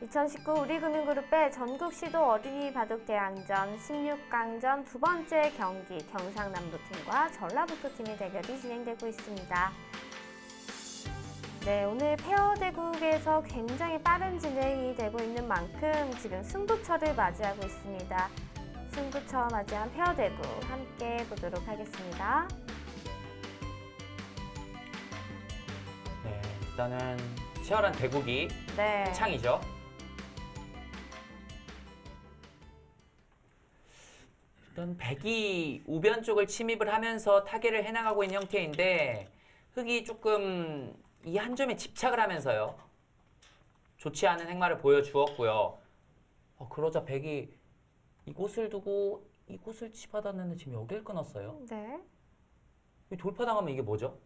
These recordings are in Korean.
2019 우리금융그룹의 전국시도 어린이 바둑대항전 16강전 두 번째 경기 경상남도팀과 전라북도팀의 대결이 진행되고 있습니다. 네, 오늘 페어 대국에서 굉장히 빠른 진행이 되고 있는 만큼 지금 승부처를 맞이하고 있습니다. 승부처 맞이한 페어 대국 함께 보도록 하겠습니다. 네, 일단은 치열한 대국이 네. 창이죠. 일단 백이 우변 쪽을 침입을 하면서 타개를 해나가고 있는 형태인데 흑이 조금 이 한 점에 집착을 하면서요. 좋지 않은 행마를 보여주었고요. 그러자 백이 이곳을 두고 이곳을 치받았는데 지금 여길 끊었어요. 네. 돌파당하면 이게 뭐죠?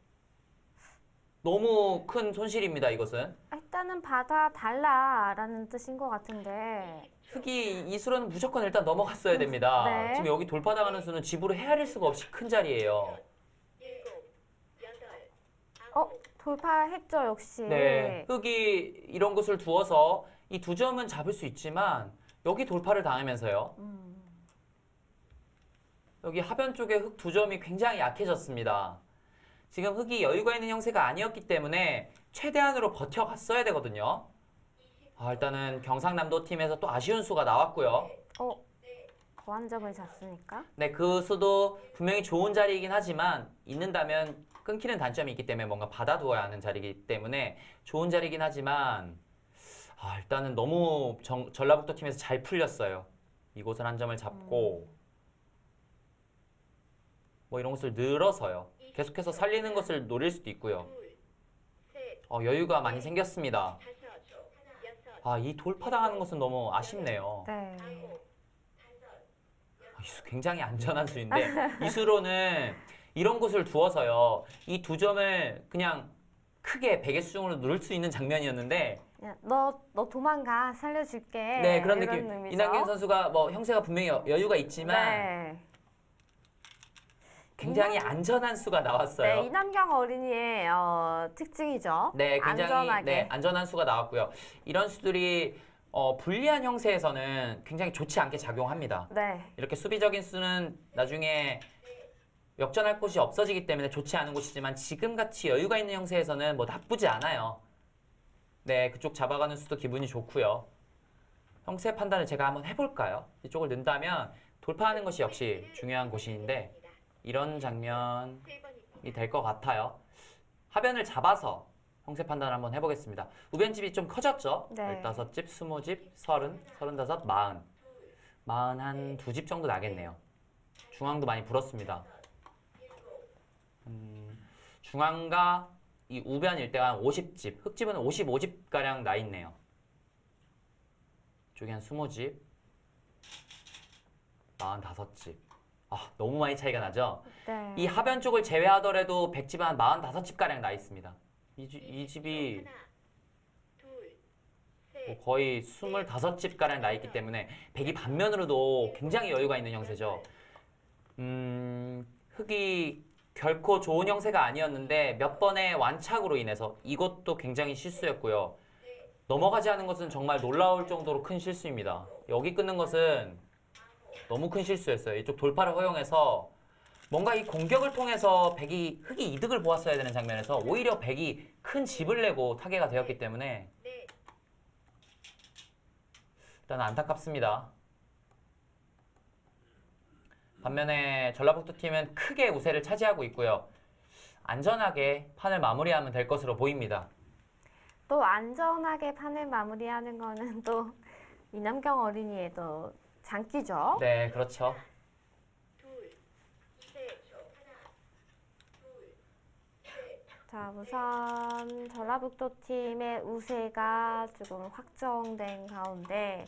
너무 큰 손실입니다, 이것은. 일단은 받아달라라는 뜻인 것 같은데. 흑이 이 수로는 무조건 일단 넘어갔어야 됩니다. 네. 지금 여기 돌파당하는 수는 집으로 헤아릴 수가 없이 큰 자리예요. 돌파했죠, 역시. 네, 흑이 이런 곳을 두어서 이 두 점은 잡을 수 있지만 여기 돌파를 당하면서요. 여기 하변 쪽에 흑 두 점이 굉장히 약해졌습니다. 지금 흑이 여유가 있는 형세가 아니었기 때문에 최대한으로 버텨갔어야 되거든요. 일단은 경상남도 팀에서 또 아쉬운 수가 나왔고요. 고한점을 잡습니까? 네, 그 수도 분명히 좋은 자리이긴 하지만 있는다면 끊기는 단점이 있기 때문에 뭔가 받아두어야 하는 자리이기 때문에 좋은 자리이긴 하지만 일단은 너무 전라북도 팀에서 잘 풀렸어요. 이곳을 한 점을 잡고 뭐 이런 것을 늘어서요. 계속해서 살리는 것을 노릴 수도 있고요. 여유가 많이 생겼습니다. 이 돌파당하는 것은 너무 아쉽네요. 네. 이 수 굉장히 안전한 수인데 이 수로는 이런 곳을 두어서요. 이 두 점을 그냥 크게 백의 수중으로 누를 수 있는 장면이었는데 너 도망가 살려줄게. 네, 그런 이런 느낌. 의미죠. 이낙연 선수가 뭐 형세가 분명히 여유가 있지만 네. 굉장히 안전한 수가 나왔어요. 네, 이남경 어린이의 특징이죠. 네, 굉장히 안전하게. 안전한 수가 나왔고요. 이런 수들이 불리한 형세에서는 굉장히 좋지 않게 작용합니다. 네. 이렇게 수비적인 수는 나중에 역전할 곳이 없어지기 때문에 좋지 않은 곳이지만 지금같이 여유가 있는 형세에서는 뭐 나쁘지 않아요. 네, 그쪽 잡아가는 수도 기분이 좋고요. 형세 판단을 제가 한번 해볼까요? 이쪽을 넣는다면 돌파하는 것이 역시 중요한 곳인데 이런 장면이 될 것 같아요. 하변을 잡아서 형세 판단을 한번 해보겠습니다. 우변집이 좀 커졌죠? 네. 15집, 20집, 30, 35, 40. 40한 두 집 정도 나겠네요. 중앙도 많이 불었습니다. 중앙과 이 우변 일대가 한 50집, 흑집은 55집가량 나 있네요. 이쪽이 한 20집, 45집. 너무 많이 차이가 나죠? 네. 이 하변 쪽을 제외하더라도 백집은 한 45집가량 나 있습니다. 이 집이 뭐 거의 25집가량 나 있기 때문에 백이 반면으로도 굉장히 여유가 있는 형세죠. 흑이 결코 좋은 형세가 아니었는데 몇 번의 완착으로 인해서 이것도 굉장히 실수였고요. 넘어가지 않은 것은 정말 놀라울 정도로 큰 실수입니다. 여기 끊는 것은 너무 큰 실수였어요. 이쪽 돌파를 허용해서 뭔가 이 공격을 통해서 흑이 이득을 보았어야 되는 장면에서 오히려 백이 큰 집을 내고 타개가 되었기 때문에 일단 안타깝습니다. 반면에 전라북도 팀은 크게 우세를 차지하고 있고요. 안전하게 판을 마무리하면 될 것으로 보입니다. 또 안전하게 판을 마무리하는 거는 또 이남경 어린이의 또 장기죠. 네, 그렇죠. 자, 우선 전라북도 팀의 우세가 조금 확정된 가운데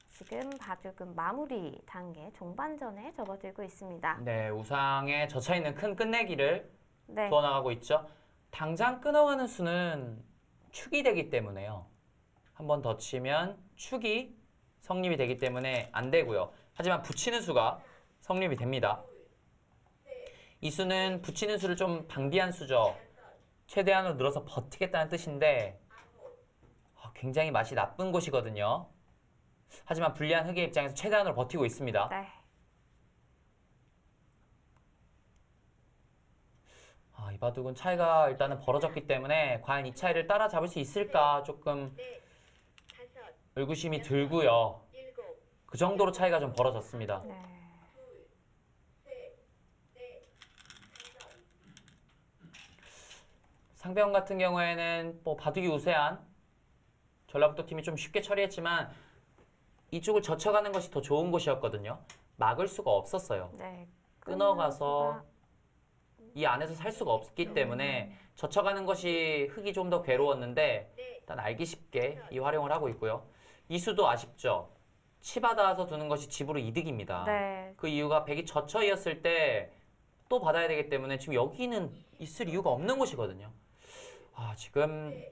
지금 바둑은 마무리 단계 종반전에 접어들고 있습니다. 네, 우상에 젖혀있는 큰 끝내기를 네. 두어나가고 있죠. 당장 끊어가는 수는 축이 되기 때문에요. 한 번 더 치면 축이 성립이 되기 때문에 안 되고요. 하지만 붙이는 수가 성립이 됩니다. 이 수는 붙이는 수를 좀 방비한 수죠. 최대한으로 늘어서 버티겠다는 뜻인데 굉장히 맛이 나쁜 곳이거든요. 하지만 불리한 흑의 입장에서 최대한으로 버티고 있습니다. 네. 이 바둑은 차이가 일단은 벌어졌기 때문에 과연 이 차이를 따라잡을 수 있을까 조금 의구심이 들고요. 그 정도로 차이가 좀 벌어졌습니다. 네. 상대원 같은 경우에는 뭐 바둑이 우세한 전라북도 팀이 좀 쉽게 처리했지만 이쪽을 젖혀가는 것이 더 좋은 곳이었거든요. 막을 수가 없었어요. 네. 끊어가서 이 안에서 살 수가 없기 때문에 젖혀가는 것이 흙이 좀 더 괴로웠는데 일단 알기 쉽게 이 활용을 하고 있고요. 이수도 아쉽죠. 치받아서 두는 것이 집으로 이득입니다. 네. 그 이유가 백이 젖혀이었을 때 또 받아야 되기 때문에 지금 여기는 있을 이유가 없는 곳이거든요. 지금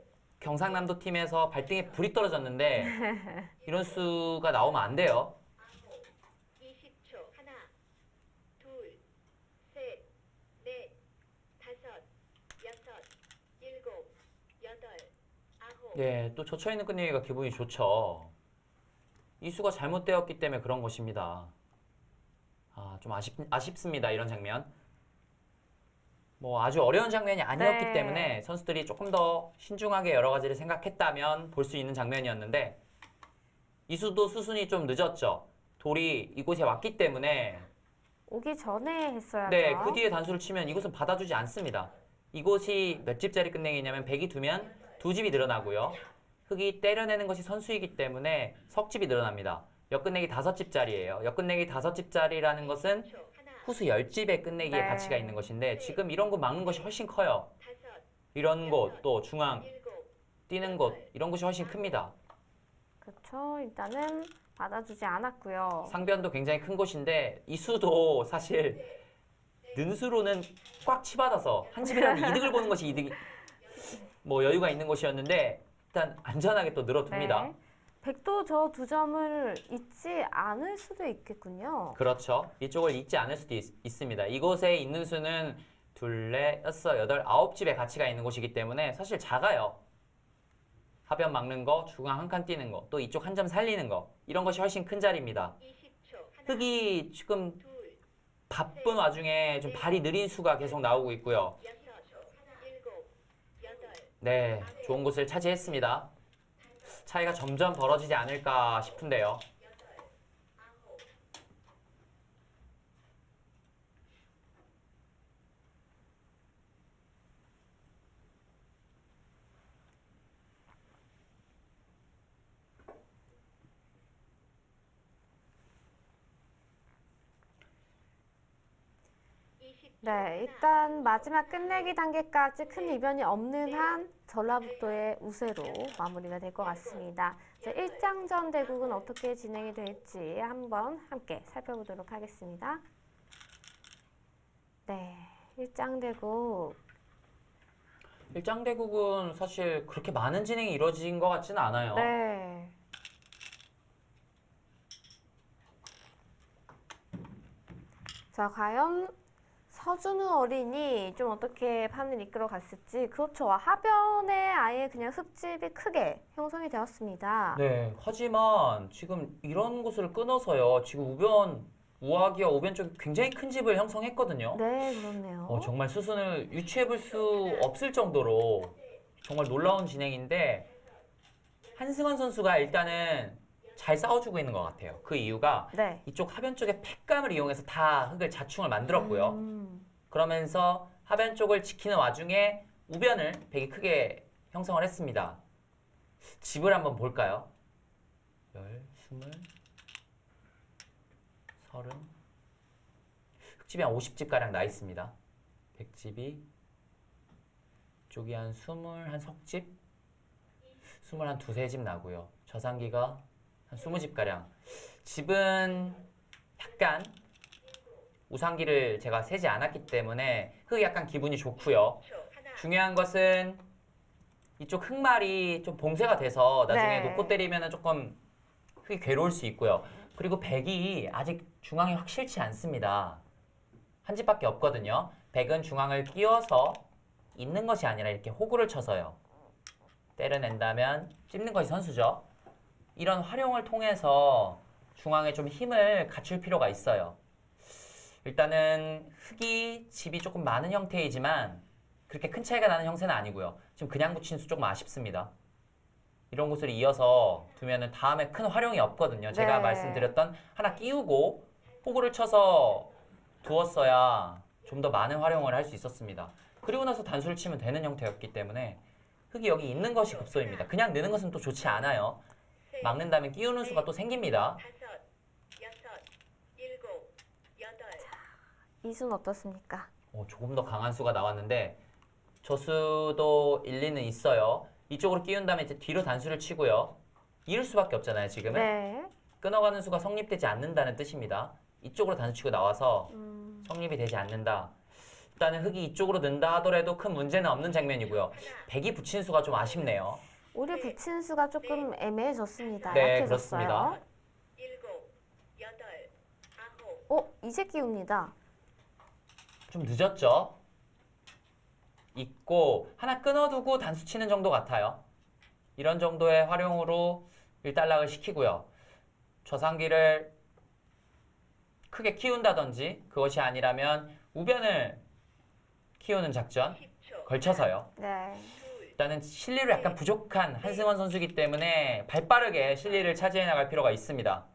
경상남도 팀에서 발등에 불이 떨어졌는데 이런 수가 나오면 안 돼요. 20초. 하나, 둘, 셋, 넷, 다섯, 여섯, 일곱, 여덟, 아홉. 네, 또 젖혀있는 끝내기가 기분이 좋죠. 이 수가 잘못되었기 때문에 그런 것입니다. 좀 아쉽습니다. 이런 장면. 뭐 아주 어려운 장면이 아니었기 네. 때문에 선수들이 조금 더 신중하게 여러 가지를 생각했다면 볼 수 있는 장면이었는데 이수도 수순이 좀 늦었죠. 돌이 이곳에 왔기 때문에 오기 전에 했어야죠. 네, 그 뒤에 단수를 치면 이곳은 받아주지 않습니다. 이곳이 몇 집짜리 끝내기냐면 백이 두면 두 집이 늘어나고요. 흑이 때려내는 것이 선수이기 때문에 석집이 늘어납니다. 역끝내기 5집짜리예요. 역끝내기 5집짜리라는 것은 후수 10집의 끝내기의 네. 가치가 있는 것인데 지금 이런 곳 막는 것이 훨씬 커요. 다섯, 이런 곳, 또 중앙 일곱, 뛰는 곳, 이런 곳이 훨씬 큽니다. 그렇죠. 일단은 받아주지 않았고요. 상변도 굉장히 큰 곳인데 이 수도 사실 는수로는 꽉 치받아서 한 집이라도 이득을 보는 것이 이득이 뭐 여유가 있는 곳이었는데 일단 안전하게 또 늘어둡니다. 네. 백도 저 두 점을 잊지 않을 수도 있겠군요. 그렇죠. 이쪽을 잊지 않을 수도 있습니다. 이곳에 있는 수는 둘, 넷, 여섯, 여덟, 9집의 가치가 있는 곳이기 때문에 사실 작아요. 하변 막는 거, 중앙 한 칸 뛰는 거, 또 이쪽 한 점 살리는 거 이런 것이 훨씬 큰 자리입니다. 20초. 하나, 흑이 지금 둘, 바쁜 와중에 좀 발이 느린 수가 계속 나오고 있고요. 여섯, 일곱, 여덟. 네, 좋은 곳을 차지했습니다. 차이가 점점 벌어지지 않을까 싶은데요. 네, 일단 마지막 끝내기 단계까지 큰 이변이 없는 한 전라북도의 우세로 마무리가 될 것 같습니다. 자, 1장전 대국은 어떻게 진행이 될지 한번 함께 살펴보도록 하겠습니다. 네, 1장 대국. 일장대국은 사실 그렇게 많은 진행이 이루어진 것 같지는 않아요. 네. 자, 과연 서준우 어린이 좀 어떻게 판을 이끌어 갔을지. 그렇죠. 하변에 아예 그냥 흙집이 크게 형성이 되었습니다. 네, 하지만 지금 이런 곳을 끊어서요. 지금 우하기와 우변 쪽에 굉장히 큰 집을 형성했거든요. 네, 그렇네요. 정말 수순을 유추해 볼 수 없을 정도로 정말 놀라운 진행인데 한승원 선수가 일단은 잘 싸워주고 있는 것 같아요. 그 이유가 네. 이쪽 하변 쪽에 팩감을 이용해서 다 흙을 자충을 만들었고요. 그러면서 하변 쪽을 지키는 와중에 우변을 백이 크게 형성을 했습니다. 집을 한번 볼까요? 10, 20, 30 흙집이 한 50집가량 나 있습니다. 백집이 쪽이 한 20, 한 석집? 20, 한 두세 집 나고요. 저상기가 한 20집가량. 집은 약간 우상기를 제가 세지 않았기 때문에 흙이 약간 기분이 좋고요. 중요한 것은 이쪽 흙말이 좀 봉쇄가 돼서 나중에 네. 놓고 때리면 조금 흙이 괴로울 수 있고요. 그리고 백이 아직 중앙이 확실치 않습니다. 한 집밖에 없거든요. 백은 중앙을 끼워서 있는 것이 아니라 이렇게 호구를 쳐서요. 때려낸다면 찝는 것이 선수죠. 이런 활용을 통해서 중앙에 좀 힘을 갖출 필요가 있어요. 일단은 흙이 집이 조금 많은 형태이지만 그렇게 큰 차이가 나는 형태는 아니고요. 지금 그냥 붙인 수 조금 아쉽습니다. 이런 곳을 이어서 두면은 다음에 큰 활용이 없거든요. 제가 네. 말씀드렸던 하나 끼우고 호구를 쳐서 두었어야 좀 더 많은 활용을 할 수 있었습니다. 그리고 나서 단수를 치면 되는 형태였기 때문에 흙이 여기 있는 것이 급소입니다. 그냥 넣는 것은 또 좋지 않아요. 막는다면 끼우는 수가 또 생깁니다. 5, 6, 7, 8. 이수는 어떻습니까? 조금 더 강한 수가 나왔는데 저 수도 일리는 있어요. 이쪽으로 끼운 다음에 이제 뒤로 단수를 치고요. 이을 수밖에 없잖아요, 지금은. 네. 끊어가는 수가 성립되지 않는다는 뜻입니다. 이쪽으로 단수 치고 나와서 음, 성립이 되지 않는다. 일단은 흙이 이쪽으로 넣는다 하더라도 큰 문제는 없는 장면이고요. 백이 붙인 수가 좀 아쉽네요. 오히려 붙인 수가 조금 애매해졌습니다. 네, 약해졌어요. 그렇습니다. 7, 8, 9. 이제 끼웁니다. 좀 늦었죠? 있고 하나 끊어두고 단수 치는 정도 같아요. 이런 정도의 활용으로 일단락을 시키고요. 저상기를 크게 키운다든지 그것이 아니라면 우변을 키우는 작전 10초. 걸쳐서요. 네. 일단은 실리로 약간 부족한 한승원 선수이기 때문에 발빠르게 실리를 차지해 나갈 필요가 있습니다.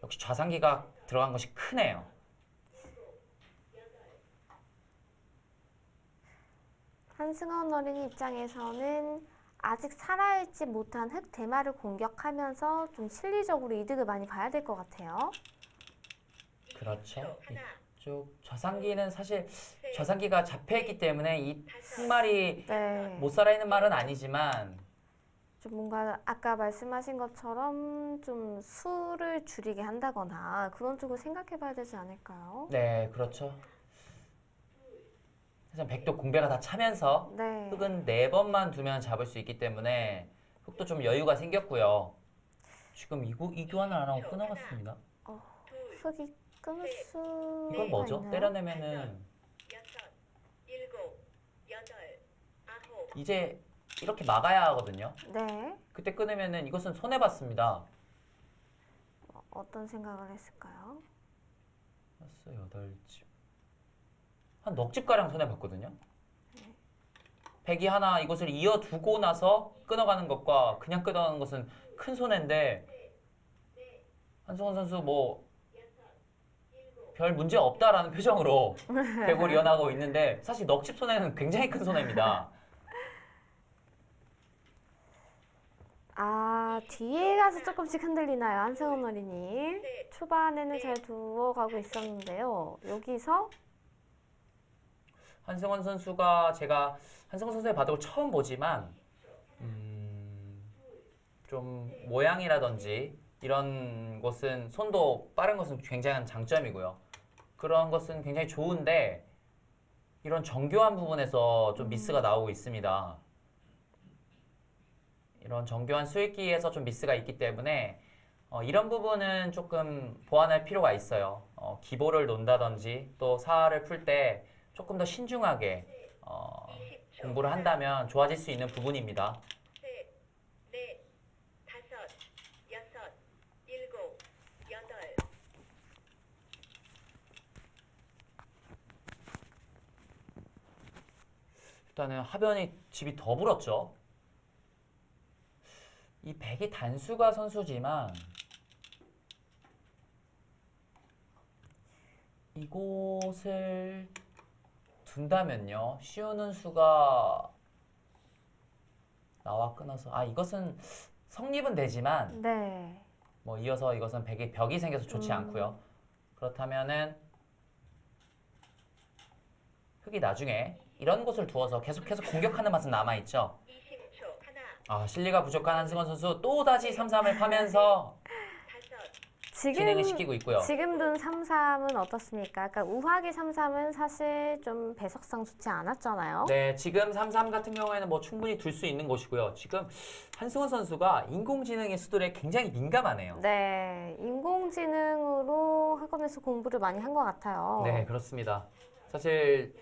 역시 좌상기가 들어간 것이 크네요. 한승원 어린이 입장에서는 아직 살아있지 못한 흑 대마를 공격하면서 좀 실리적으로 이득을 많이 봐야 될 것 같아요. 그렇죠. 하나, 이쪽 좌상기는 사실 좌상기가 잡혀있기 때문에 이 흑말이 네. 못 살아있는 말은 아니지만 좀 뭔가 아까 말씀하신 것처럼 좀 수를 줄이게 한다거나 그런 쪽을 생각해 봐야 되지 않을까요? 네, 그렇죠. 사실 백도 공배가 다 차면서 네. 흙은 4번만 두면 잡을 수 있기 때문에 흙도 좀 여유가 생겼고요. 지금 이 교환을 안 하고 끊어갔습니다. 흙이 끊을 수가 이건 뭐죠? 있나요? 때려내면은 6, 7, 8, 9. 이제 이렇게 막아야 하거든요. 네. 그때 끊으면은 이것은 손해봤습니다. 어떤 생각을 했을까요? 8집. 한 넉 집가량 손해봤거든요. 백이 하나 이것을 이어두고 나서 끊어가는 것과 그냥 끊어가는 것은 큰 손해인데 한승원 선수 뭐 별 문제 없다라는 표정으로 백을 이어나가고 있는데 사실 넉집 손해는 굉장히 큰 손해입니다. 뒤에 가서 조금씩 흔들리나요, 한승원 어린이? 초반에는 잘 두어가고 있었는데요. 여기서 한승원 선수가 제가 한승원 선수의 바둑을 처음 보지만 좀 모양이라든지 이런 것은 손도 빠른 것은 굉장한 장점이고요. 그런 것은 굉장히 좋은데 이런 정교한 부분에서 좀 미스가 나오고 있습니다. 이런 정교한 수익기에서 좀 미스가 있기 때문에 이런 부분은 조금 보완할 필요가 있어요. 기보를 논다든지 또 사활을 풀 때 조금 더 신중하게 공부를 한다면 좋아질 수 있는 부분입니다. 3, 4, 5, 6, 7, 8. 일단은 하변이 집이 더 불었죠. 이 백이 단수가 선수지만 이곳을 둔다면요. 씌우는 수가 나와 끊어서 이것은 성립은 되지만 네. 뭐 이어서 이것은 백이 벽이 생겨서 좋지 않고요. 그렇다면은 흙이 나중에 이런 곳을 두어서 계속해서 공격하는 맛은 남아있죠. 20초. 하나, 실리가 부족한 한승원 선수 또다시 3-3을 파면서 5. 진행을 시키고 있고요. 지금 둔 3-3은 어떻습니까? 그러니까 우하기 3-3은 사실 좀 배석상 좋지 않았잖아요. 네, 지금 3-3 같은 경우에는 뭐 충분히 둘 수 있는 곳이고요. 지금 한승원 선수가 인공지능의 수들에 굉장히 민감하네요. 네, 인공지능으로 학원에서 공부를 많이 한 것 같아요. 네, 그렇습니다. 사실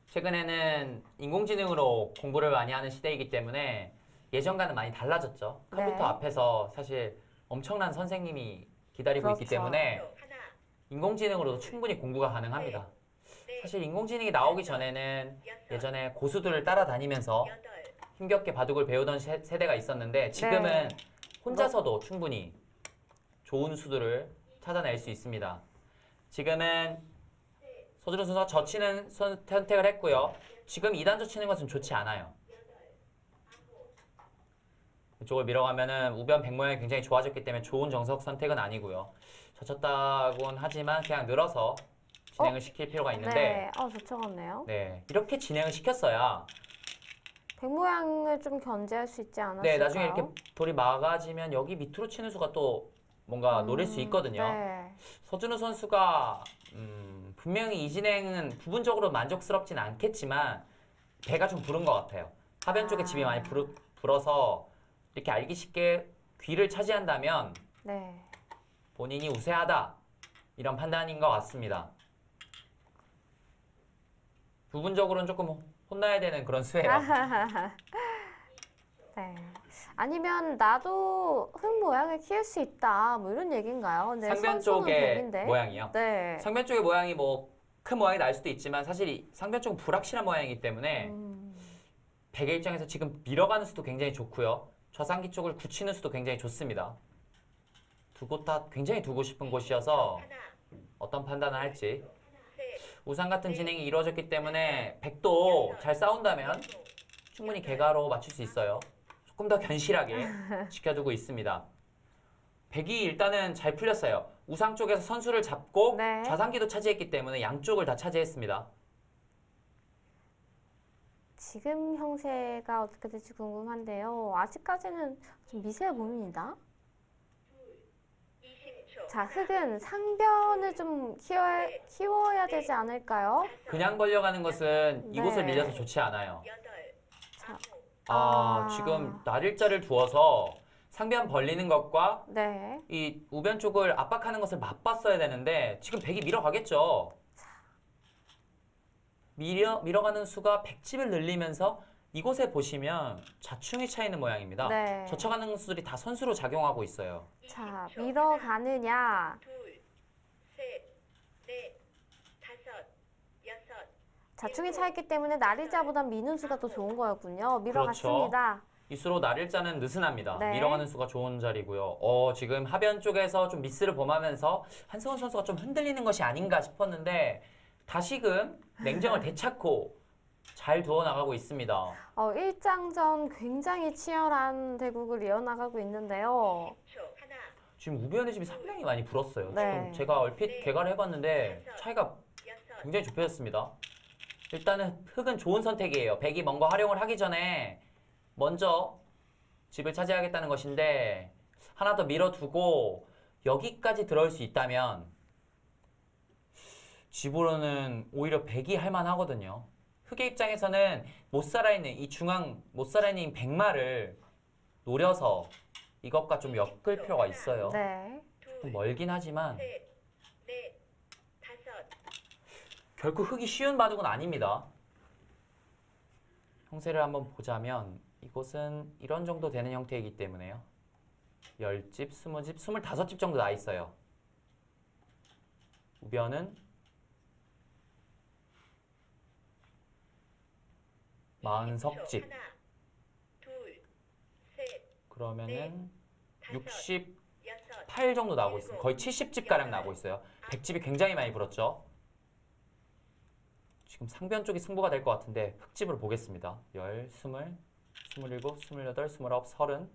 최근에는 인공지능으로 공부를 많이 하는 시대이기 때문에 예전과는 많이 달라졌죠. 컴퓨터 네. 앞에서 사실 엄청난 선생님이 기다리고 있기 그렇죠. 때문에 하나, 인공지능으로도 충분히 공부가 가능합니다. 넷, 사실 인공지능이 나오기 전에는 여섯, 예전에 고수들을 따라다니면서 여덟, 힘겹게 바둑을 배우던 세대가 있었는데 지금은 네. 혼자서도 충분히 좋은 수들을 찾아낼 수 있습니다. 지금은 서준호 선수가 젖히는 선택을 했고요. 지금 2단 젖히는 것은 좋지 않아요. 이쪽을 밀어가면은 우변 백 모양이 굉장히 좋아졌기 때문에 좋은 정석 선택은 아니고요. 젖혔다곤 하지만 그냥 늘어서 진행을 시킬 필요가 있는데 네. 좋죠.같네요. 네, 이렇게 진행을 시켰어야 백 모양을 좀 견제할 수 있지 않았을까요? 네, 나중에 이렇게 돌이 막아지면 여기 밑으로 치는 수가 또 뭔가 노릴 수 있거든요. 네. 서준우 선수가 분명히 이 진행은 부분적으로 만족스럽진 않겠지만 배가 좀 부른 것 같아요. 하변 쪽에 집이 많이 불어서 이렇게 알기 쉽게 귀를 차지한다면 네. 본인이 우세하다 이런 판단인 것 같습니다. 부분적으로는 조금 혼나야 되는 그런 수예요. 네. 아니면 나도 흙 모양을 키울 수 있다. 뭐 이런 얘기인가요? 근데 상변 선수는 쪽의 백인데. 모양이요. 네. 상변 쪽의 모양이 뭐 큰 모양이 날 수도 있지만 사실 이 상변 쪽은 불확실한 모양이기 때문에 백의 입장에서 지금 밀어가는 수도 굉장히 좋고요. 좌상기 쪽을 굳히는 수도 굉장히 좋습니다. 두 곳 다 굉장히 두고 싶은 곳이어서 하나, 어떤 판단을 할지. 셋, 우상 같은 진행이 이루어졌기 때문에 백도 잘 싸운다면 충분히 개가로 맞출 수 있어요. 조금 더 견실하게 지켜두고 있습니다. 백이 일단은 잘 풀렸어요. 우상 쪽에서 선수를 잡고 네. 좌상기도 차지했기 때문에 양쪽을 다 차지했습니다. 지금 형세가 어떻게 될지 궁금한데요. 아직까지는 좀 미세해 보입니다. 20초. 자, 흙은 상변을 좀 키워야 되지 않을까요? 그냥 걸려가는 것은 네. 이곳을 밀려서 좋지 않아요. 여덟, 자, 아, 아. 지금 날일자를 두어서 상변 벌리는 것과 네. 이 우변 쪽을 압박하는 것을 맛봤어야 되는데 지금 백이 밀어가겠죠. 밀어가는 수가 백집을 늘리면서 이곳에 보시면 자충이 차 있는 모양입니다. 네. 젖혀가는 수들이 다 선수로 작용하고 있어요. 자, 밀어가느냐. 둘, 셋, 넷, 다섯, 여섯, 자충이 차있기 때문에 날일자보단 미는 수가 더 좋은 거였군요. 밀어갔습니다. 이 수로 날일자는 느슨합니다. 네. 밀어가는 수가 좋은 자리고요. 지금 하변 쪽에서 좀 미스를 범하면서 한승원 선수가 좀 흔들리는 것이 아닌가 싶었는데 다시금 냉정을 되찾고 잘 두어 나가고 있습니다. 일장전 굉장히 치열한 대국을 이어나가고 있는데요. 10초. 하나, 지금 우변의 집이 상당히 많이 불었어요. 네. 지금 제가 얼핏 개가를 해봤는데 차이가 여섯, 굉장히 좁혀졌습니다. 일단은 흙은 좋은 선택이에요. 백이 뭔가 활용을 하기 전에 먼저 집을 차지하겠다는 것인데 하나 더 밀어두고 여기까지 들어올 수 있다면 집으로는 오히려 백이 할만하거든요. 흙의 입장에서는 못 살아있는 이 중앙 못 살아있는 백마를 노려서 이것과 좀 엮을 필요가 있어요. 네. 좀 둘, 멀긴 하지만 셋, 넷, 다섯, 결코 흙이 쉬운 바둑은 아닙니다. 형세를 한번 보자면 이곳은 이런 정도 되는 형태이기 때문에요. 10집, 20집, 25집 정도 나 있어요. 우변은 40석집. 하나, 둘, 셋, 그러면은 다섯, 68 여섯, 정도 나오고 있습니다. 거의 70집 가량 나오고 있어요. 100집이 굉장히 많이 불었죠. 지금 상변 쪽이 승부가 될 것 같은데 흙집으로 보겠습니다. 10, 20, 27, 28, 29, 30,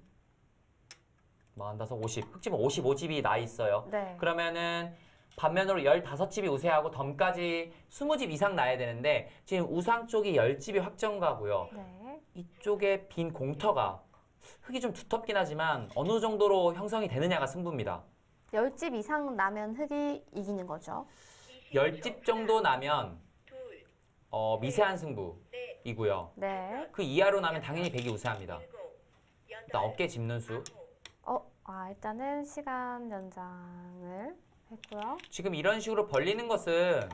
45, 50. 흙집은 55집이 나 있어요. 네. 그러면은 반면으로 15집이 우세하고 덤까지 20집 이상 나야 되는데 지금 우상 쪽이 10집이 확정가고요. 네. 이쪽에 빈 공터가 흙이 좀 두텁긴 하지만 어느 정도로 형성이 되느냐가 승부입니다. 10집 이상 나면 흙이 이기는 거죠. 10집 정도 나면 둘, 미세한 승부이고요. 네. 그 이하로 나면 당연히 백이 우세합니다. 일곱, 일단 여덟, 어깨 짚는 수. 일단은 시간 연장을 했고요. 지금 이런 식으로 벌리는 것은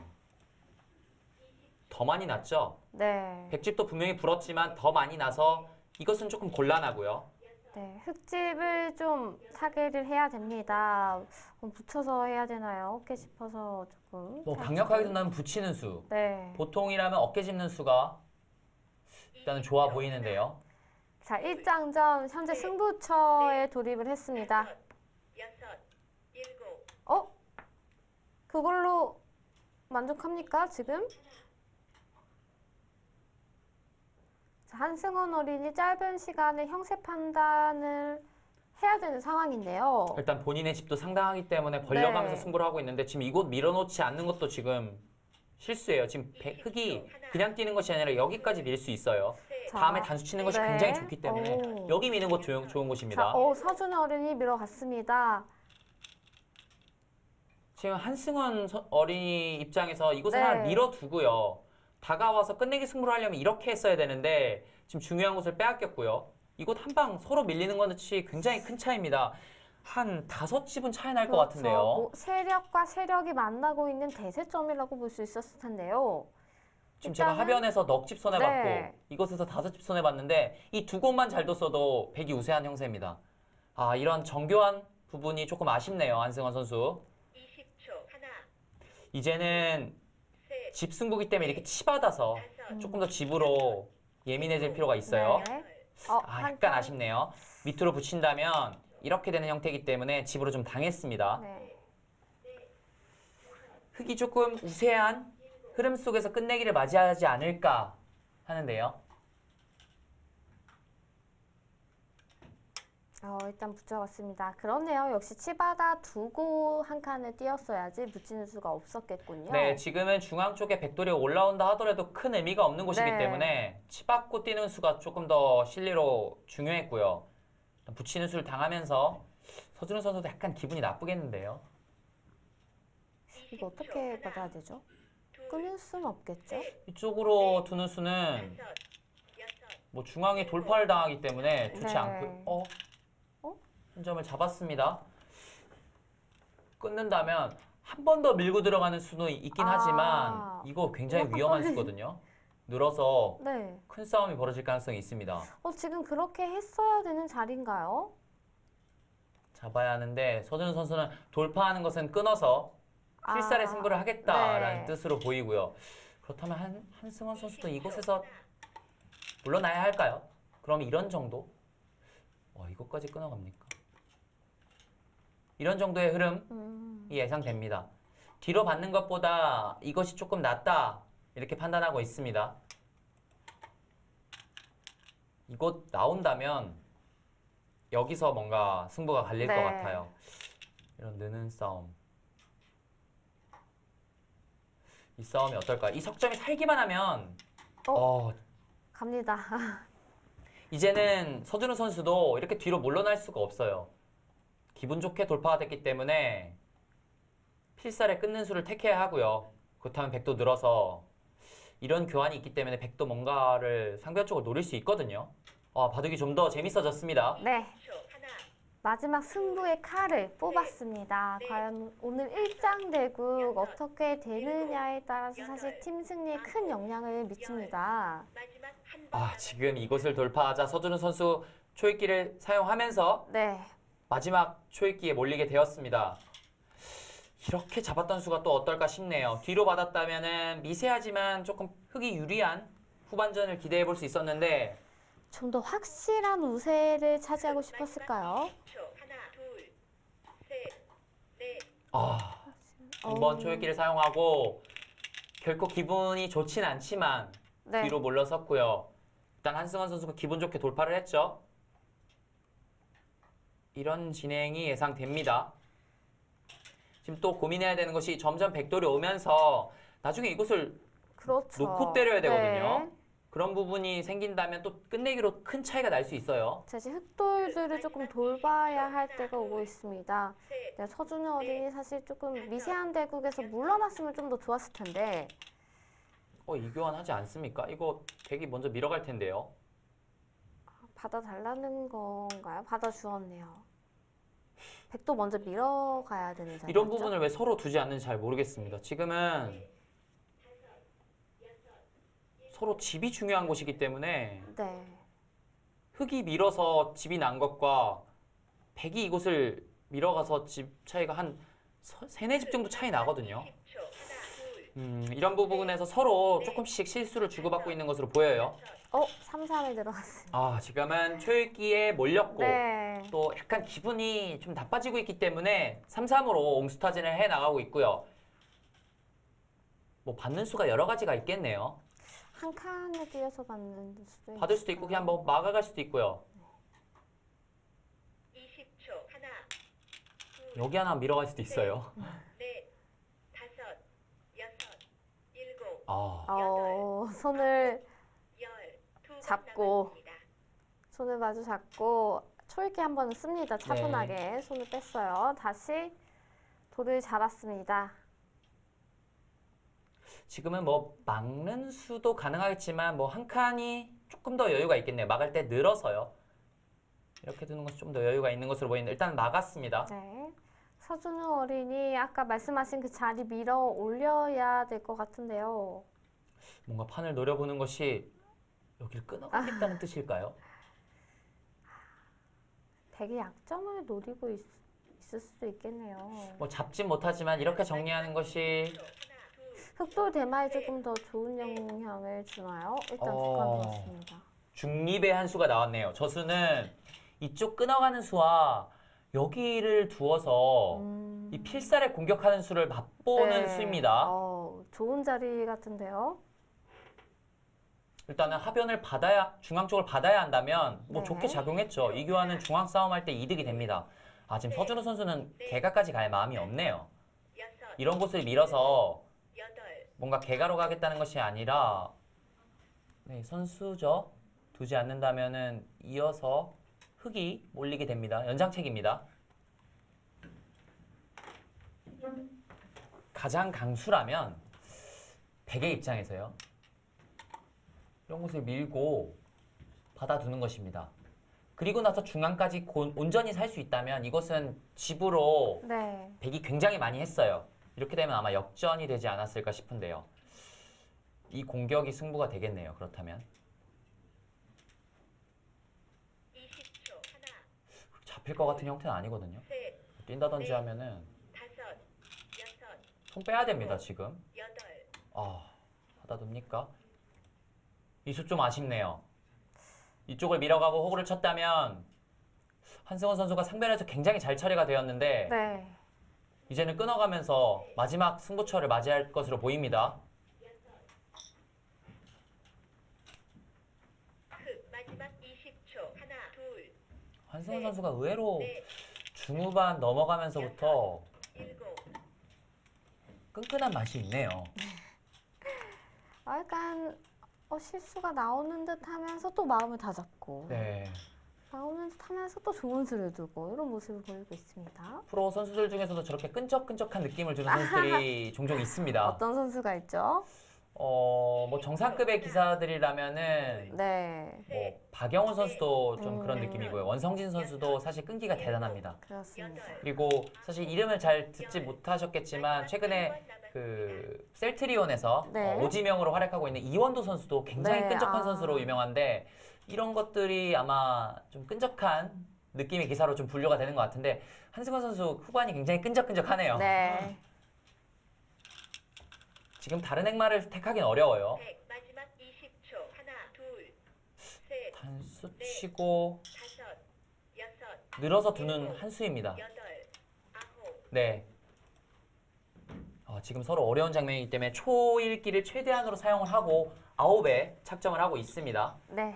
더 많이 났죠. 네. 백집도 분명히 불었지만 더 많이 나서 이것은 조금 곤란하고요. 네, 흙집을 좀 타개를 해야 됩니다. 붙여서 해야 되나요? 어깨 짚어서 조금. 뭐 살짝. 강력하게 된다면 붙이는 수. 네. 보통이라면 어깨 짚는 수가 일단은 좋아 보이는데요. 자, 1장전 현재 승부처에 돌입을 했습니다. 여섯, 일곱, 어? 그걸로 만족합니까, 지금? 자, 한승원 어린이 짧은 시간에 형세 판단을 해야 되는 상황인데요. 일단 본인의 집도 상당하기 때문에 벌려가면서 네. 승부를 하고 있는데 지금 이곳 밀어놓지 않는 것도 지금 실수예요. 지금 흙이 그냥 뛰는 것이 아니라 여기까지 밀 수 있어요. 자, 다음에 단수 치는 것이 네. 굉장히 좋기 때문에 오. 여기 미는 것 좋은 자, 곳입니다. 서준의 어린이 밀어갔습니다. 지금 한승원 어린이 입장에서 이곳을 네. 하나 밀어두고요. 다가와서 끝내기 승부를 하려면 이렇게 했어야 되는데 지금 중요한 곳을 빼앗겼고요. 이곳 한 방 서로 밀리는 것이 굉장히 큰 차이입니다. 한 5집은 차이 날 것 같은데요. 뭐 세력과 세력이 만나고 있는 대세점이라고 볼 수 있었을 텐데요. 지금 제가 일단은- 하변에서 넉집 손해봤고 네. 이곳에서 5집 손해봤는데 이 두 곳만 잘 뒀어도 백이 우세한 형세입니다. 아, 이런 정교한 부분이 조금 아쉽네요. 안승환 선수. 20초, 하나, 이제는 셋, 집 승부기 때문에 이렇게 치받아서 다섯, 조금 더 집으로 예민해질 필요가 있어요. 네. 아, 약간 아쉽네요. 밑으로 붙인다면 이렇게 되는 형태이기 때문에 집으로 좀 당했습니다. 네. 흙이 조금 우세한 흐름 속에서 끝내기를 맞이하지 않을까 하는데요. 일단 붙여봤습니다. 그렇네요. 역시 치받아 두고 한 칸을 띄었어야지 붙이는 수가 없었겠군요. 네, 지금은 중앙 쪽에 백돌이 올라온다 하더라도 큰 의미가 없는 곳이기 네. 때문에 치받고 뛰는 수가 조금 더 실리로 중요했고요. 붙이는 수를 당하면서 서준우 선수도 약간 기분이 나쁘겠는데요. 이거 어떻게 받아야 되죠? 끊을 수는 없겠죠? 이쪽으로 두는 수는 다섯, 여섯, 뭐 중앙에 돌파를 당하기 때문에 좋지 네. 않고요. 어? 한 점을 잡았습니다. 끊는다면 한 번 더 밀고 들어가는 수는 있긴 아. 하지만 이거 굉장히 약간 위험한 빨리- 수거든요. 늘어서 네. 큰 싸움이 벌어질 가능성이 있습니다. 지금 그렇게 했어야 되는 자리인가요? 잡아야 하는데 서준우 선수는 돌파하는 것은 끊어서 필살의 아, 승부를 하겠다라는 네. 뜻으로 보이고요. 그렇다면 한승원 선수도 이곳에서 물러나야 할까요? 그럼 이런 정도? 와, 이것까지 끊어갑니까? 이런 정도의 흐름이 예상됩니다. 뒤로 받는 것보다 이것이 조금 낫다 이렇게 판단하고 있습니다. 이곳 나온다면 여기서 뭔가 승부가 갈릴 네. 것 같아요. 이런 느는 싸움. 이 싸움이 어떨까? 이 석점이 살기만 하면 갑니다. 이제는 서준우 선수도 이렇게 뒤로 물러날 수가 없어요. 기분 좋게 돌파가 됐기 때문에 필살에 끊는 수를 택해야 하고요. 그렇다면 백도 늘어서 이런 교환이 있기 때문에 백도 뭔가를 상대적으로 노릴 수 있거든요. 바둑이 좀 더 재밌어졌습니다. 네. 10초, 하나, 마지막 승부의 칼을 뽑았습니다. 과연 오늘 1장 대국 어떻게 되느냐에 따라서 사실 팀 승리에 큰 영향을 미칩니다. 마지막 한 번. 지금 이곳을 돌파하자 서준우 선수 초읽기를 사용하면서 네. 마지막 초읽기에 몰리게 되었습니다. 이렇게 잡았던 수가 또 어떨까 싶네요. 뒤로 받았다면은 미세하지만 조금 흙이 유리한 후반전을 기대해 볼 수 있었는데 좀 더 확실한 우세를 차지하고 싶었을까요? 10초, 하나, 둘, 셋, 넷, 한번 초읽기를 사용하고 결코 기분이 좋진 않지만 네. 뒤로 물러섰고요. 일단 한승원 선수가 기분 좋게 돌파를 했죠. 이런 진행이 예상됩니다. 지금 또 고민해야 되는 것이 점점 백돌이 오면서 나중에 이곳을 그렇죠. 놓고 때려야 되거든요. 네. 그런 부분이 생긴다면 또 끝내기로 큰 차이가 날 수 있어요. 사실 흑돌들을 조금 돌봐야 할 때가 오고 있습니다. 셋, 네, 서준우 어린이 사실 조금 미세한 대국에서 물러났으면 좀 더 좋았을 텐데 이 교환 하지 않습니까? 이거 백이 먼저 밀어갈 텐데요. 받아달라는 건가요? 받아주었네요. 백도 먼저 밀어가야 되는 자리죠. 이런 부분을 왜 서로 두지 않는지 잘 모르겠습니다. 지금은 서로 집이 중요한 곳이기 때문에 네. 흑이 밀어서 집이 난 것과 백이 이곳을 밀어가서 집 차이가 한 세네 집 정도 차이 나거든요. 10초. 하나, 둘, 이런 부분에서 서로 조금씩 실수를 주고받고 있는 것으로 보여요. 3, 3에 들어갔습니다. 아, 지금은 초읽기에 몰렸고 네. 또 약간 기분이 좀 나빠지고 있기 때문에 3-3으로 옹수타진을 해 나가고 있고요. 뭐 받는 수가 여러 가지가 있겠네요. 한 칸에 뛰어서 받는 수도 받을 수도 있고 그냥 뭐 막아갈 수도 있고요. 20초. 하나, 둘, 여기 하나 밀어갈 수도 있어요. 넷, 다섯, 여섯, 일곱, 아, 손을 열. 두 번 잡고. 남았습니다. 손을 마주 잡고 초읽기 한 번 씁니다. 차분하게 손을 뺐어요. 다시 돌을 잡았습니다. 지금은 뭐 막는 수도 가능하겠지만 뭐 한 칸이 조금 더 여유가 있겠네요. 막을 때 늘어서요. 이렇게 두는 것이 좀 더 여유가 있는 것으로 보이는데 일단 막았습니다. 네. 서준우 어린이 아까 말씀하신 그 자리 밀어 올려야 될 것 같은데요. 뭔가 판을 노려보는 것이 여기를 끊어가겠다는 뜻일까요? 되게 약점을 노리고 있을 수도 있겠네요. 뭐 잡진 못하지만 이렇게 정리하는 것이 흑돌 대마에 조금 더 좋은 영향을 주나요? 일단 두칸 들었습니다. 중립의 한 수가 나왔네요. 저 수는 이쪽 끊어가는 수와 여기를 두어서 이 필살에 공격하는 수를 맛보는 네. 수입니다. 좋은 자리 같은데요. 일단은 하변을 중앙 쪽을 받아야 한다면 뭐 네. 좋게 작용했죠. 이 교환은 중앙 싸움할 때 이득이 됩니다. 아, 지금 서준호 선수는 개가까지 갈 마음이 없네요. 여섯, 이런 곳을 밀어서 여덟, 뭔가 개가로 가겠다는 것이 아니라 네, 선수죠. 두지 않는다면은 이어서 흑이 몰리게 됩니다. 연장책입니다. 가장 강수라면 백의 입장에서요. 이런 곳을 밀고 받아두는 것입니다. 그리고 나서 중앙까지 온전히 살 수 있다면 이것은 집으로 네. 백이 굉장히 많이 했어요. 이렇게 되면 아마 역전이 되지 않았을까 싶은데요. 이 공격이 승부가 되겠네요. 그렇다면 20초. 하나, 잡힐 것 같은 형태는 아니거든요. 셋, 뛴다든지 하면은 다섯, 여섯, 손 빼야 됩니다. 지금. 여덟. 아, 받아둡니까? 이 수 좀 아쉽네요. 이쪽을 밀어가고 호구를 쳤다면 한승원 선수가 상변에서 굉장히 잘 처리가 되었는데 네. 이제는 끊어가면서 마지막 승부처를 맞이할 것으로 보입니다. 마지막 20초. 하나, 둘, 한승원 선수가 의외로 넷, 중후반 넘어가면서부터 일곱. 끈끈한 맛이 있네요. 약간 실수가 나오는 듯 하면서 또 마음을 다잡고 네. 나오는 듯 하면서 또 좋은 수를 두고 이런 모습을 보이고 있습니다. 프로 선수들 중에서도 저렇게 끈적끈적한 느낌을 주는 선수들이 종종 있습니다. 어떤 선수가 있죠? 뭐 정상급의 기사들이라면은 네. 뭐 박영훈 선수도 좀 그런 느낌이고요. 원성진 선수도 사실 끈기가 대단합니다. 그렇습니다. 그리고 사실 이름을 잘 듣지 못하셨겠지만 최근에 그 셀트리온에서 네. 오지명으로 활약하고 있는 이원도 선수도 굉장히 네, 끈적한 선수로 유명한데 이런 것들이 아마 좀 끈적한 느낌의 기사로 좀 분류가 되는 것 같은데 한승원 선수 후반이 굉장히 끈적끈적하네요. 네. 지금 다른 행마를 택하기는 어려워요. 마지막 20초. 하나, 둘, 셋, 단수 치고 다섯, 여섯, 늘어서 두는 한 수입니다. 여덟, 아홉. 네. 지금 서로 어려운 장면이기 때문에 초읽기를 최대한으로 사용을 하고 9에 착점을 하고 있습니다. 네.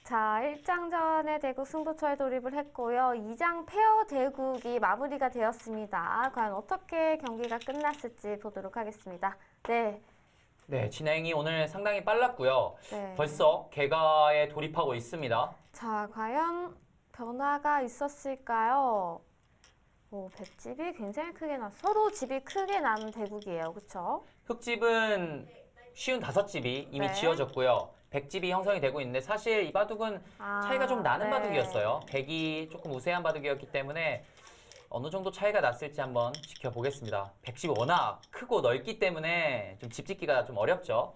자, 1장전의 대국 승부처에 돌입을 했고요. 2장 페어 대국이 마무리가 되었습니다. 과연 어떻게 경기가 끝났을지 보도록 하겠습니다. 네. 네, 진행이 오늘 상당히 빨랐고요. 네. 벌써 개가에 돌입하고 있습니다. 자, 과연 변화가 있었을까요? 백집이 굉장히 크게 서로 집이 크게 난 대국이에요. 그렇죠? 흑집은 쉬운 5집이 이미 네. 지어졌고요. 백집이 형성이 되고 있는데 사실 이 바둑은 차이가 좀 나는 네. 바둑이었어요. 백이 조금 우세한 바둑이었기 때문에 어느 정도 차이가 났을지 한번 지켜보겠습니다. 백집이 워낙 크고 넓기 때문에 좀 집 짓기가 좀 어렵죠.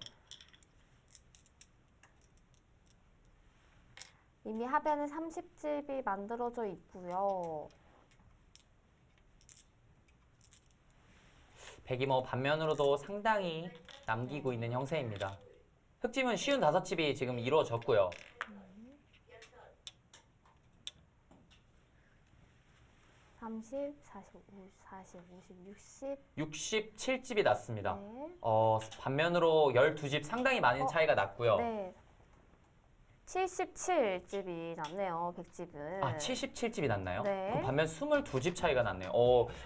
이미 하변에 30집이 만들어져 있고요. 백이 뭐 반면으로도 상당히 남기고 있는 형세입니다. 흑집은 쉬운 5집이 지금 이루어졌고요. 30, 45, 40, 50, 60. 67집이 났습니다. 네. 반면으로 12집 상당히 많은 차이가 났고요. 네. 77집이 났네요. 100집은. 아, 77집이 났나요? 네. 그럼 반면 22집 차이가 났네요.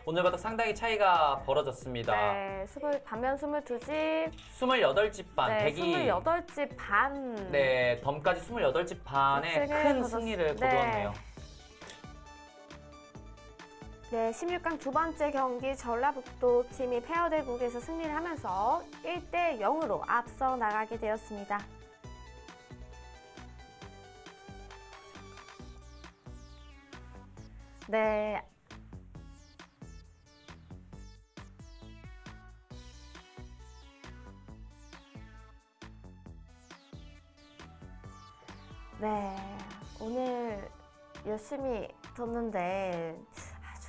오늘 바닥 상당히 차이가 벌어졌습니다. 네. 반면 22집. 28집 반, 네. 백이 28집 반. 네, 덤까지 28집 반에 득승을 큰 거뒀- 승리를 네. 거두었네요. 네, 16강 두 번째 경기 전라북도 팀이 페어대국에서 승리를 하면서 1대 0으로 앞서 나가게 되었습니다. 네. 네, 오늘 열심히 뒀는데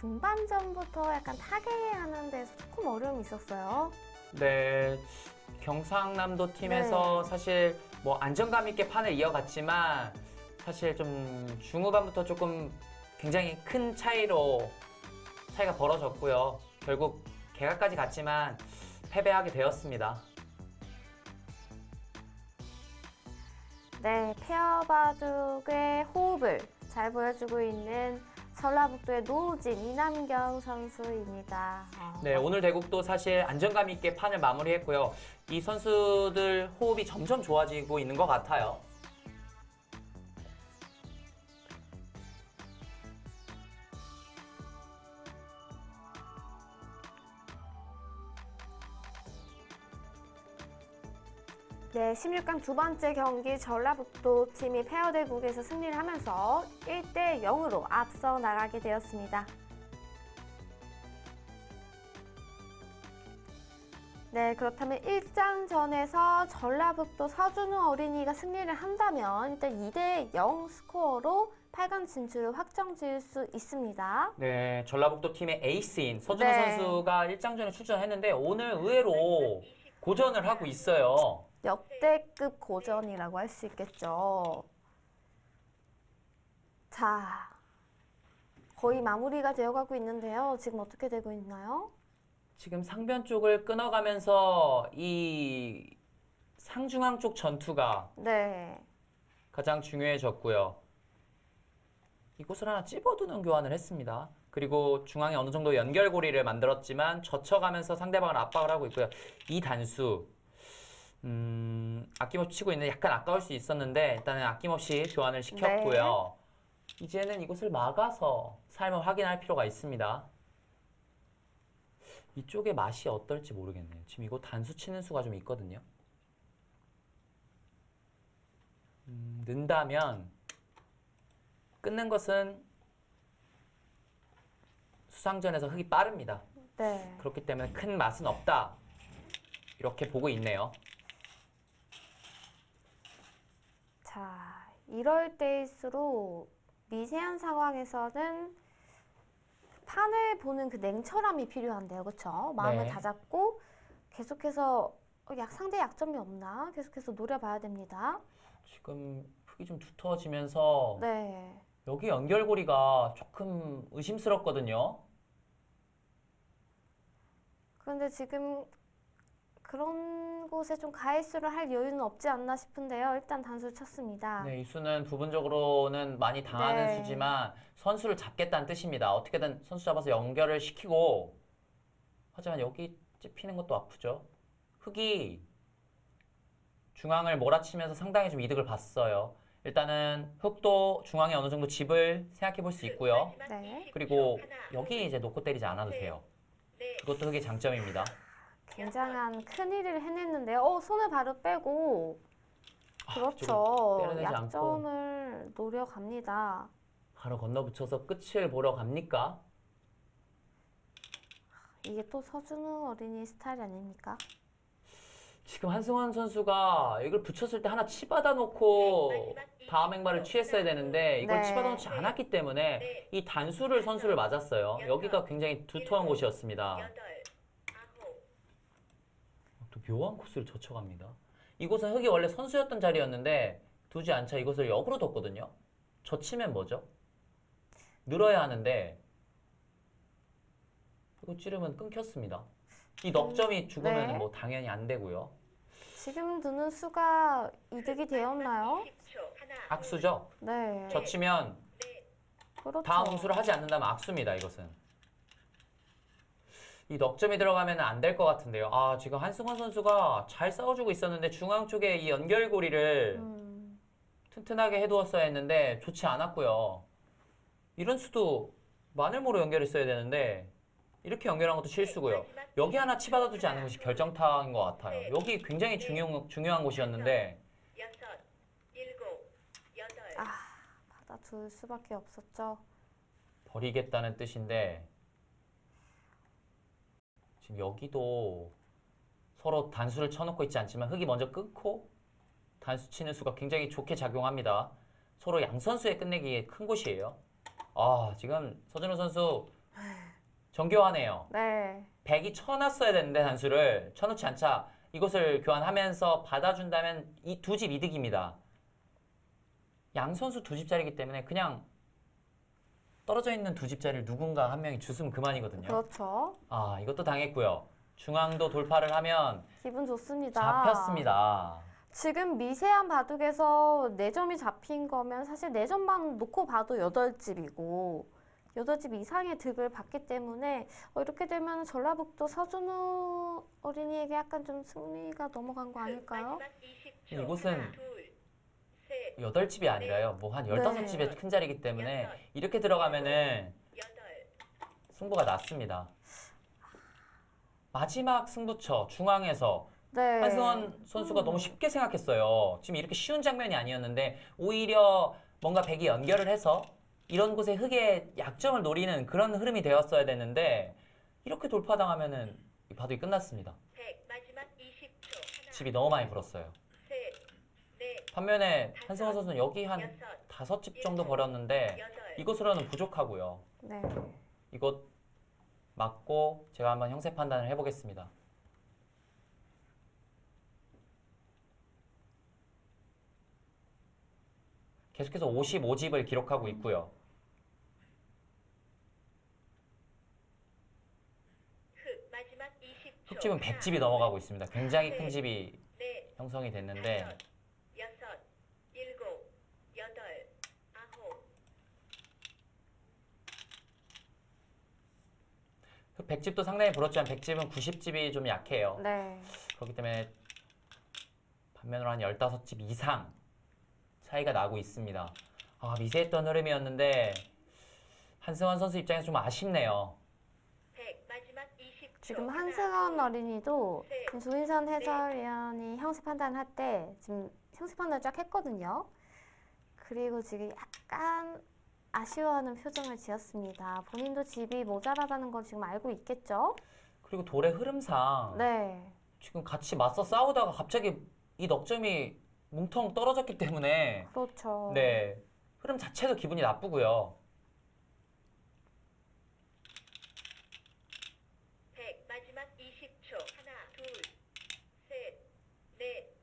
중반전부터 약간 타개하는 데서 조금 어려움이 있었어요. 네, 경상남도 팀에서 네. 사실 뭐 안정감 있게 판을 이어갔지만 사실 좀 중후반부터 조금 굉장히 큰 차이가 벌어졌고요. 결국 개각까지 갔지만 패배하게 되었습니다. 네, 페어바둑의 호흡을 잘 보여주고 있는 전라북도의 노우진 이남경 선수입니다. 네, 오늘 대국도 사실 안정감 있게 판을 마무리했고요. 이 선수들 호흡이 점점 좋아지고 있는 것 같아요. 네, 16강 두 번째 경기 전라북도 팀이 페어대국에서 승리를 하면서 1대 0으로 앞서 나가게 되었습니다. 네, 그렇다면 1장전에서 전라북도 서준우 어린이가 승리를 한다면 일단 2대 0 스코어로 8강 진출을 확정 지을 수 있습니다. 네, 전라북도 팀의 에이스인 서준호 네. 선수가 1장전에 출전했는데 오늘 의외로 고전을 하고 있어요. 역대급 고전이라고 할 수 있겠죠. 자, 거의 마무리가 되어가고 있는데요. 지금 어떻게 되고 있나요? 지금 상변 쪽을 끊어가면서 이 상중앙 쪽 전투가 네. 가장 중요해졌고요. 이곳을 하나 찝어두는 교환을 했습니다. 그리고 중앙에 어느 정도 연결고리를 만들었지만 젖혀가면서 상대방을 압박을 하고 있고요. 이 단수 아낌없이 치고 있는데 약간 아까울 수 있었는데 일단은 아낌없이 교환을 시켰고요. 이제는 이곳을 막아서 삶을 확인할 필요가 있습니다. 이쪽의 맛이 어떨지 모르겠네요. 지금 이거 단수 치는 수가 좀 있거든요. 는다면 끊는 것은 수상전에서 흙이 빠릅니다. 네. 그렇기 때문에 큰 맛은 없다. 이렇게 보고 있네요. 자, 이럴 때일수록 미세한 상황에서는 판을 보는 그 냉철함이 필요한데요. 그렇죠? 마음을 네. 다잡고 계속해서 상대 약점이 없나? 계속해서 노려봐야 됩니다. 지금 흙이 좀 두터워지면서 네. 여기 연결고리가 조금 의심스럽거든요. 그런데 지금 그런 곳에 좀 가해수를 할 여유는 없지 않나 싶은데요. 일단 단수를 쳤습니다. 네, 이 수는 부분적으로는 많이 당하는 네. 수지만 선수를 잡겠다는 뜻입니다. 어떻게든 선수 잡아서 연결을 시키고 하지만 여기 찝히는 것도 아프죠. 흙이 중앙을 몰아치면서 상당히 좀 이득을 봤어요. 일단은 흙도 중앙에 어느 정도 집을 생각해 볼 수 있고요. 네. 그리고 여기 이제 놓고 때리지 않아도 돼요. 그것도 흙의 장점입니다. 굉장한 큰일을 해냈는데요. 손을 바로 빼고 그렇죠. 때려내지 않고. 약점을 노려갑니다. 바로 건너붙여서 끝을 보러 갑니까? 이게 또 서준우 어린이 스타일 아닙니까? 지금 한승환 선수가 이걸 붙였을 때 하나 치받아 놓고 다음 행발을 취했어야 되는데 이걸 네. 치받아 놓지 않았기 때문에 이 단수를 선수를 맞았어요. 여기가 굉장히 두터운 곳이었습니다. 여덟, 아홉, 또 묘한 코스를 젖혀갑니다. 이곳은 흙이 원래 선수였던 자리였는데 두지 않자 이것을 역으로 뒀거든요. 젖히면 뭐죠? 늘어야 하는데 이거 찌르면 끊겼습니다. 이 넉점이 죽으면 네. 뭐 당연히 안 되고요. 지금 드는 수가 이득이 되었나요? 20초. 하나, 악수죠? 네. 젖히면 그렇죠. 다음 응수를 하지 않는다면 악수입니다. 이것은. 이 넉점이 들어가면 안 될 것 같은데요. 아, 지금 한승환 선수가 잘 싸워주고 있었는데 중앙 쪽에 이 연결고리를 튼튼하게 해두었어야 했는데 좋지 않았고요. 이런 수도 마늘모로 연결했어야 되는데 이렇게 연결한 것도 실수고요. 여기 하나 치받아두지 않은 것이 결정타인 것 같아요. 여기 굉장히 중요한 곳이었는데 여섯, 일곱, 여덟, 받아둘 수밖에 없었죠. 버리겠다는 뜻인데 지금 여기도 서로 단수를 쳐놓고 있지 않지만 흙이 먼저 끊고 단수 치는 수가 굉장히 좋게 작용합니다. 서로 양 선수의 끝내기에 큰 곳이에요. 아, 지금 서준호 선수 정교하네요. 네. 100이 쳐놨어야 되는데 단수를 쳐놓지 않자 이것을 교환하면서 받아준다면 이 두 집 이득입니다. 양 선수 두 집짜리이기 때문에 그냥 떨어져 있는 두 집짜리를 누군가 한 명이 주스면 그만이거든요. 그렇죠. 아, 이것도 당했고요. 중앙도 돌파를 하면 기분 좋습니다. 잡혔습니다. 지금 미세한 바둑에서 4점이 잡힌 거면 사실 4점만 놓고 봐도 8집이고 8집 이상의 득을 받기 때문에 이렇게 되면 전라북도 서준우 어린이에게 약간 좀 승리가 넘어간 거 아닐까요? 마지막 20초. 이곳은 하나, 둘, 셋, 8집이 아니라요. 뭐 한 15집의 큰 자리이기 때문에 이렇게 들어가면은 여덟, 승부가 났습니다. 마지막 승부처 중앙에서 네. 한승원 선수가 너무 쉽게 생각했어요. 지금 이렇게 쉬운 장면이 아니었는데 오히려 뭔가 백이 연결을 해서 이런 곳에 흙의 약점을 노리는 그런 흐름이 되었어야 되는데 이렇게 돌파당하면은 이 바둑이 끝났습니다. 100, 마지막 20초. 하나, 집이 너무 많이 벌었어요. 셋, 넷, 반면에 한승원 선수는 여기 한 여섯, 5집 정도 벌였는데 여덟, 이것으로는 부족하고요. 네. 이것 맞고 제가 한번 형세 판단을 해보겠습니다. 계속해서 55집을 기록하고 있고요. 흙, 마지막 20초. 흙집은 100집이 넘어가고 있습니다. 굉장히 큰 집이 넷, 형성이 됐는데 다섯, 여섯, 일곱, 여덟, 아홉, 그 100집도 상당히 불었지만 100집은 90집이 좀 약해요. 네. 그렇기 때문에 반면으로 한 15집 이상 차이가 나고 있습니다. 아, 미세했던 흐름이었는데 한승환 선수 입장에서 좀 아쉽네요. 100, 마지막 20초. 지금 하나, 한승원 둘, 어린이도 셋, 지금 조인선 해설위원이 형세 판단을 할 때 지금 형세 판단을 쫙 했거든요. 그리고 지금 약간 아쉬워하는 표정을 지었습니다. 본인도 집이 모자라다는 걸 지금 알고 있겠죠? 그리고 돌의 흐름상 네. 지금 같이 맞서 싸우다가 갑자기 이 넉점이 뭉텅 떨어졌기 때문에 그렇죠. 네, 흐름 자체도 기분이 나쁘고요. 100, 마지막 20초. 하나, 둘, 셋, 넷,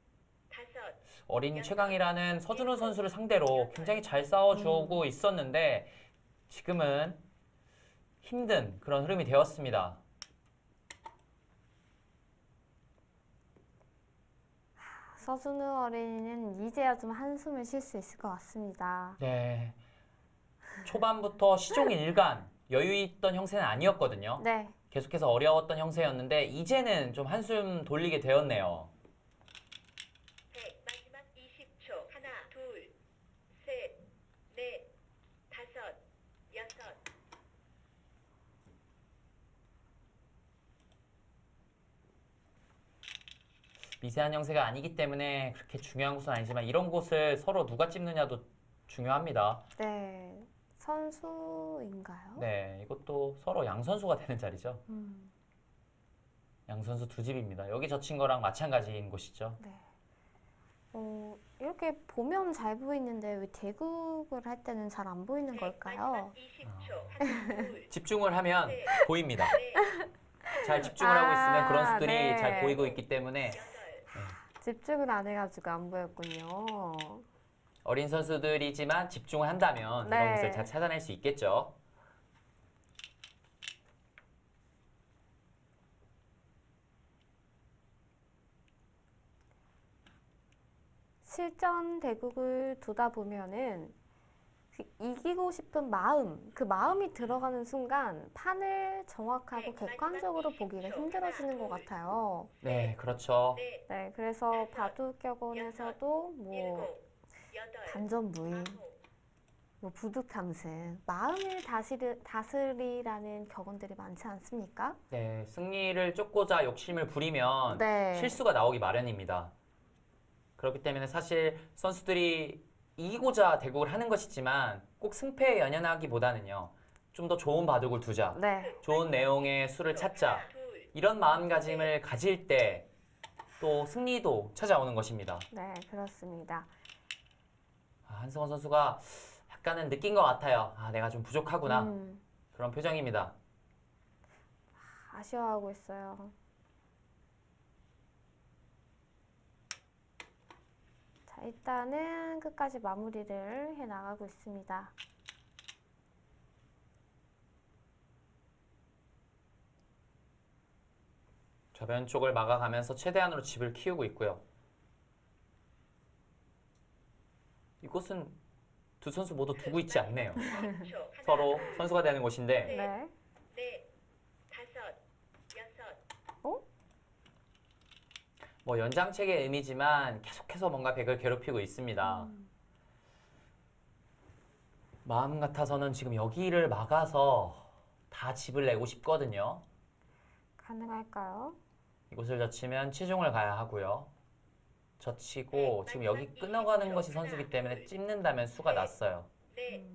다섯, 어린 최강이라는 서준호 선수를 상대로 굉장히 잘 싸워주고 있었는데 지금은 힘든 그런 흐름이 되었습니다. 서준우 어린이는 이제야 좀 한숨을 쉴 수 있을 것 같습니다. 네, 초반부터 시종일관 여유 있던 형세는 아니었거든요. 네. 계속해서 어려웠던 형세였는데 이제는 좀 한숨 돌리게 되었네요. 100, 마지막 20초. 하나, 둘, 셋, 넷, 다섯, 여섯, 미세한 형세가 아니기 때문에 그렇게 중요한 곳은 아니지만 이런 곳을 서로 누가 찝느냐도 중요합니다. 네. 선수인가요? 네, 이것도 서로 양 선수가 되는 자리죠. 양 선수 두 집입니다. 여기 젖힌 거랑 마찬가지인 곳이죠. 이렇게 보면 잘 보이는데 왜 대국을 할 때는 잘 안 보이는 걸까요? 마지막 20초. 하나, 둘, 집중을 하면 네. 보입니다. 넷, 잘 집중을 하고 있으면 그런 수들이 네. 잘 보이고 있기 때문에 여덟, 집중을 안 해가지고 안 보였군요. 어린 선수들이지만 집중을 한다면 네. 이런 것을 잘 찾아낼 수 있겠죠. 실전 대국을 두다 보면은 그 이기고 싶은 마음, 그 마음이 들어가는 순간 판을 정확하고 객관적으로 보기가 힘들어지는 것 같아요. 네, 그렇죠. 넷, 네, 그래서 바둑격언에서도 뭐 일곱, 여덟, 반전 무인, 아홉, 뭐 부득 탐승, 마음을 다스리라는 격언들이 많지 않습니까? 네, 승리를 쫓고자 욕심을 부리면 네. 실수가 나오기 마련입니다. 그렇기 때문에 사실 선수들이 이기고자 대국을 하는 것이지만 꼭 승패에 연연하기보다는요. 좀 더 좋은 바둑을 두자. 네. 좋은 내용의 수를 찾자. 둘, 이런 마음가짐을 가질 때 또 승리도 찾아오는 것입니다. 네, 그렇습니다. 한승원 선수가 약간은 느낀 것 같아요. 내가 좀 부족하구나. 그런 표정입니다. 아쉬워하고 있어요. 자, 일단은 끝까지 마무리를 해 나가고 있습니다. 저변 쪽을 막아가면서 최대한으로 집을 키우고 있고요. 이곳은 두 선수 모두 두고 있지 않네요. 10초. 하나, 서로 선수가 되는 곳인데 네. 넷, 다섯, 여섯, 뭐 연장책의 의미지만 계속해서 뭔가 백을 괴롭히고 있습니다. 마음 같아서는 지금 여기를 막아서 다 집을 내고 싶거든요. 가능할까요? 이곳을 젖히면 치중을 가야 하고요. 젖히고 지금 여기 끊어가는 것이 선수기 때문에 찝는다면 수가 났어요. 넷,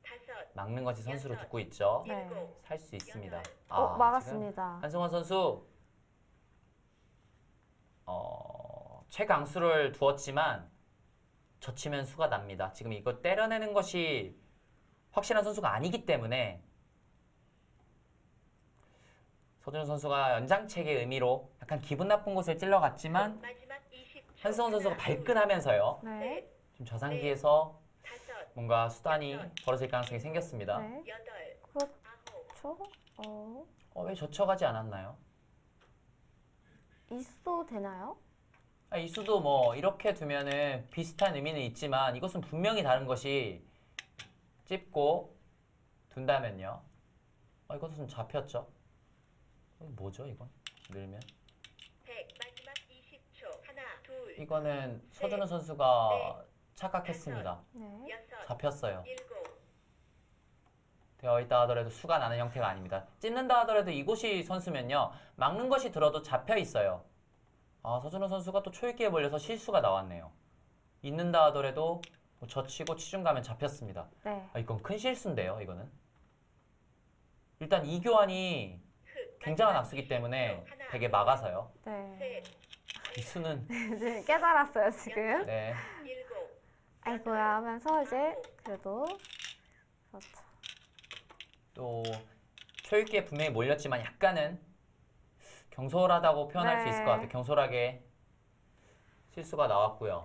다섯, 막는 것이 선수로 듣고 있죠. 네. 일곱, 살 수 있습니다. 지금 막았습니다. 한승원 선수 최강수를 두었지만 젖히면 수가 납니다. 지금 이거 때려내는 것이 확실한 선수가 아니기 때문에 서준호 선수가 연장책의 의미로 약간 기분 나쁜 곳을 찔러갔지만 마지막 20초. 한승원 선수가 하나, 발끈하면서요. 네. 지금 저상기에서 다섯, 뭔가 수단이 벌어질 가능성이 생겼습니다. 네. 여덟, 그렇죠. 아홉, 왜 젖혀가지 않았나요? 있어도 되나요? 이 수도 뭐 이렇게 두면은 비슷한 의미는 있지만 이것은 분명히 다른 것이 찝고 둔다면요. 이것은 잡혔죠. 뭐죠 이건? 늘면? 100, 마지막 20초. 하나, 둘, 이거는 서준호 선수가 착각했습니다. 네. 여섯, 잡혔어요. 일곱, 되어 있다 하더라도 수가 나는 형태가 아닙니다. 찝는다 하더라도 이곳이 선수면요. 막는 것이 들어도 잡혀 있어요. 서준호 선수가 또 초읽기에 몰려서 실수가 나왔네요. 있는다 하더라도 뭐 젖히고 치중 가면 잡혔습니다. 네. 이건 큰 실수인데요, 이거는. 일단 이 교환이 흑, 굉장한 마지막 악수기 때문에 20초. 하나, 되게 막아서요. 네. 셋, 이 수는 이제 깨달았어요, 지금. 네, 일곱, 아이고야 하면서 이제 그래도 그렇죠. 또 초읽기에 분명히 몰렸지만 약간은 경솔하다고 표현할 수 네. 있을 것 같아요. 경솔하게 실수가 나왔고요.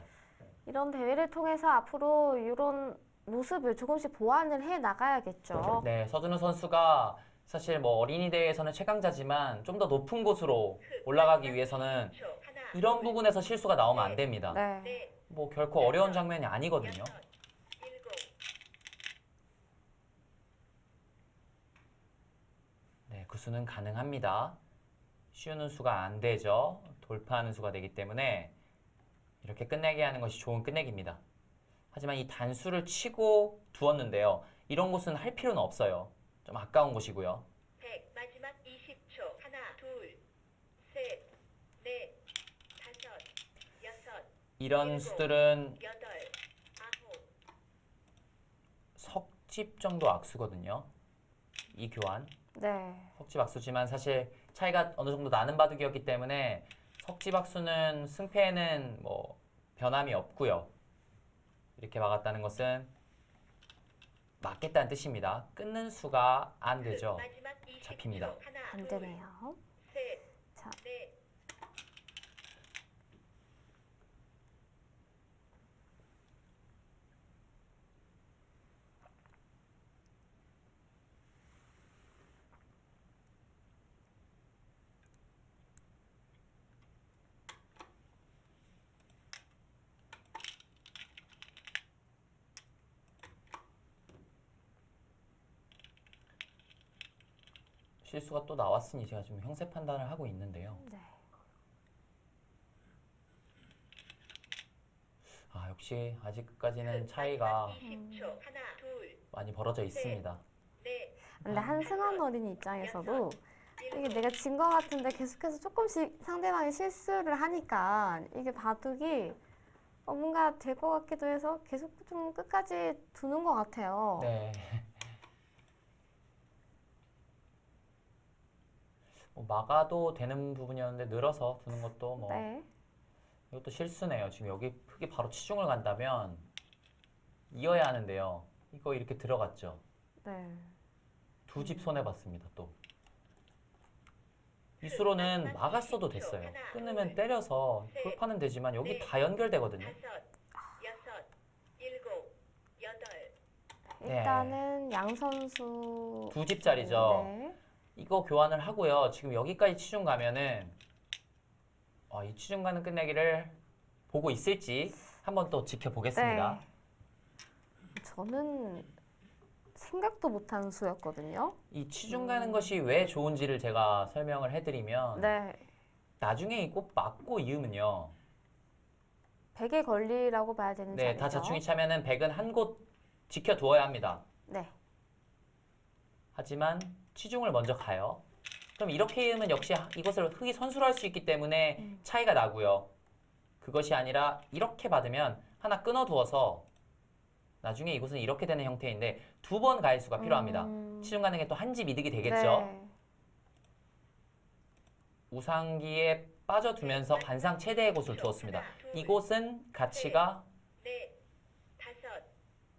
이런 대회를 통해서 앞으로 이런 모습을 조금씩 보완을 해 나가야겠죠. 네, 서준호 선수가 사실 뭐 어린이 대회에서는 최강자지만 좀 더 높은 곳으로 올라가기 위해서는 10초. 하나, 이런 부분에서 실수가 나오면 안 됩니다. 네. 넷, 뭐 결코 어려운 장면이 아니거든요. 여섯, 일곱, 네, 그 수는 가능합니다. 쉬우는 수가 안 되죠. 돌파하는 수가 되기 때문에 이렇게 끝내게 하는 것이 좋은 끝내기입니다. 하지만 이 단수를 치고 두었는데요. 이런 곳은 할 필요는 없어요. 좀 아까운 곳이고요. 100, 마지막 20초. 하나, 둘, 셋, 넷, 다섯, 여섯, 이런 수들은 여덟, 아홉, 석집 정도 악수거든요. 이 교환. 네. 석집 악수지만 사실 차이가 어느 정도 나는 바둑이었기 때문에 석지박수는 승패에는 뭐 변함이 없고요. 이렇게 막았다는 것은 막겠다는 뜻입니다. 끊는 수가 안 되죠. 마지막 20초. 잡힙니다. 하나, 안 둘, 되네요. 셋, 자, 넷. 실수가 또 나왔으니 제가 지금 형세 판단을 하고 있는데요. 네. 아, 역시 아직까지는 차이가 20초. 하나, 둘, 많이 벌어져 있습니다. 넷, 근데 한승원 어린이 입장에서도 이게 내가 진 거 같은데 계속해서 조금씩 상대방이 실수를 하니까 이게 바둑이 뭔가 될 것 같기도 해서 계속 좀 끝까지 두는 것 같아요. 네. 뭐 막아도 되는 부분이었는데 늘어서 두는 것도 뭐 네. 이것도 실수네요. 지금 여기 흙이 바로 치중을 간다면 이어야 하는데요. 이거 이렇게 들어갔죠. 네. 두 집 손해 봤습니다. 또 이 수로는 막았어도 됐어요. 끊으면 때려서 돌파는 되지만 여기 다 연결되거든요. 다섯, 여섯, 일곱, 여덟. 일단은 양 선수 두 집짜리죠. 네. 이거 교환을 하고요. 지금 여기까지 치중 가면은 이 치중 가는 끝내기를 보고 있을지 한번 또 지켜보겠습니다. 네. 저는 생각도 못한 수였거든요. 이 치중 가는 것이 왜 좋은지를 제가 설명을 해드리면 네. 나중에 이거 맞고 이으면요. 백의 권리라고 봐야 되는 네, 자리죠. 다 자충이 차면은 백은 한 곳 지켜두어야 합니다. 네. 하지만 치중을 먼저 가요. 그럼 이렇게 이으면 역시 이것을 흙이 선수로 할 수 있기 때문에 차이가 나고요. 그것이 아니라 이렇게 받으면 하나 끊어두어서 나중에 이곳은 이렇게 되는 형태인데 두 번 가일 수가 필요합니다. 치중 가는 게 또 한 집 이득이 되겠죠. 네. 우상기에 빠져두면서 반상 최대의 곳을 두었습니다. 이곳은 가치가 넷, 다섯,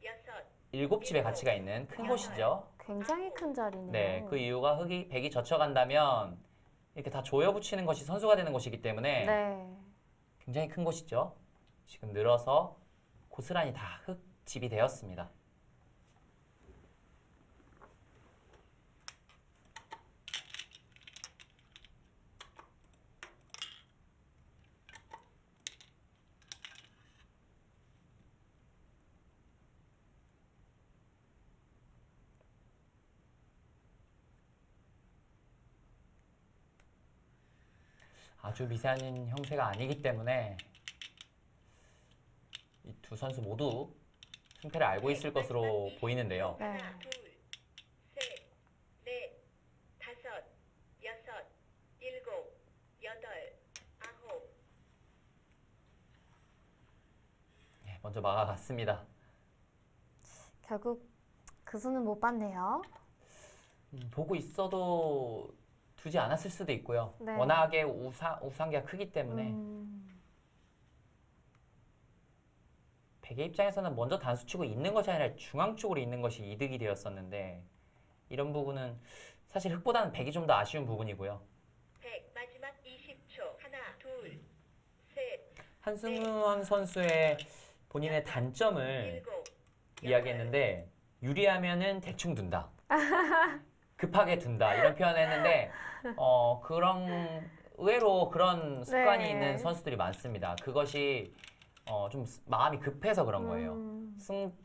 여섯. 7집의 가치가 있는 큰 곳이죠. 굉장히 큰 자리네요. 네, 그 이유가 백이 젖혀간다면 이렇게 다 조여 붙이는 것이 선수가 되는 곳이기 때문에 네. 굉장히 큰 곳이죠. 지금 늘어서 고스란히 다 흙집이 되었습니다. 아주 미세한 형태가 아니기 때문에 이 두 선수 모두 승패를 알고 있을 것으로 보이는데요. 네. 하나, 둘, 셋, 넷, 다섯, 여섯, 일곱, 여덟, 아홉. 네, 먼저 막아갔습니다. 결국 그 수는 못 봤네요. 보고 있어도 두지 않았을 수도 있고요. 네. 워낙에 우상기가 크기 때문에 백의 입장에서는 먼저 단수 치고 있는 것이 아니라 중앙 쪽으로 있는 것이 이득이 되었었는데 이런 부분은 사실 흑보다는 백이 좀 더 아쉬운 부분이고요. 백, 마지막 20초. 하나, 둘, 셋, 한승원 선수의 본인의 단점을 일곱, 이야기했는데 유리하면은 대충 둔다. 급하게 둔다. 이런 표현을 했는데 그런 의외로 그런 습관이 네. 있는 선수들이 많습니다. 그것이 좀 마음이 급해서 그런 거예요.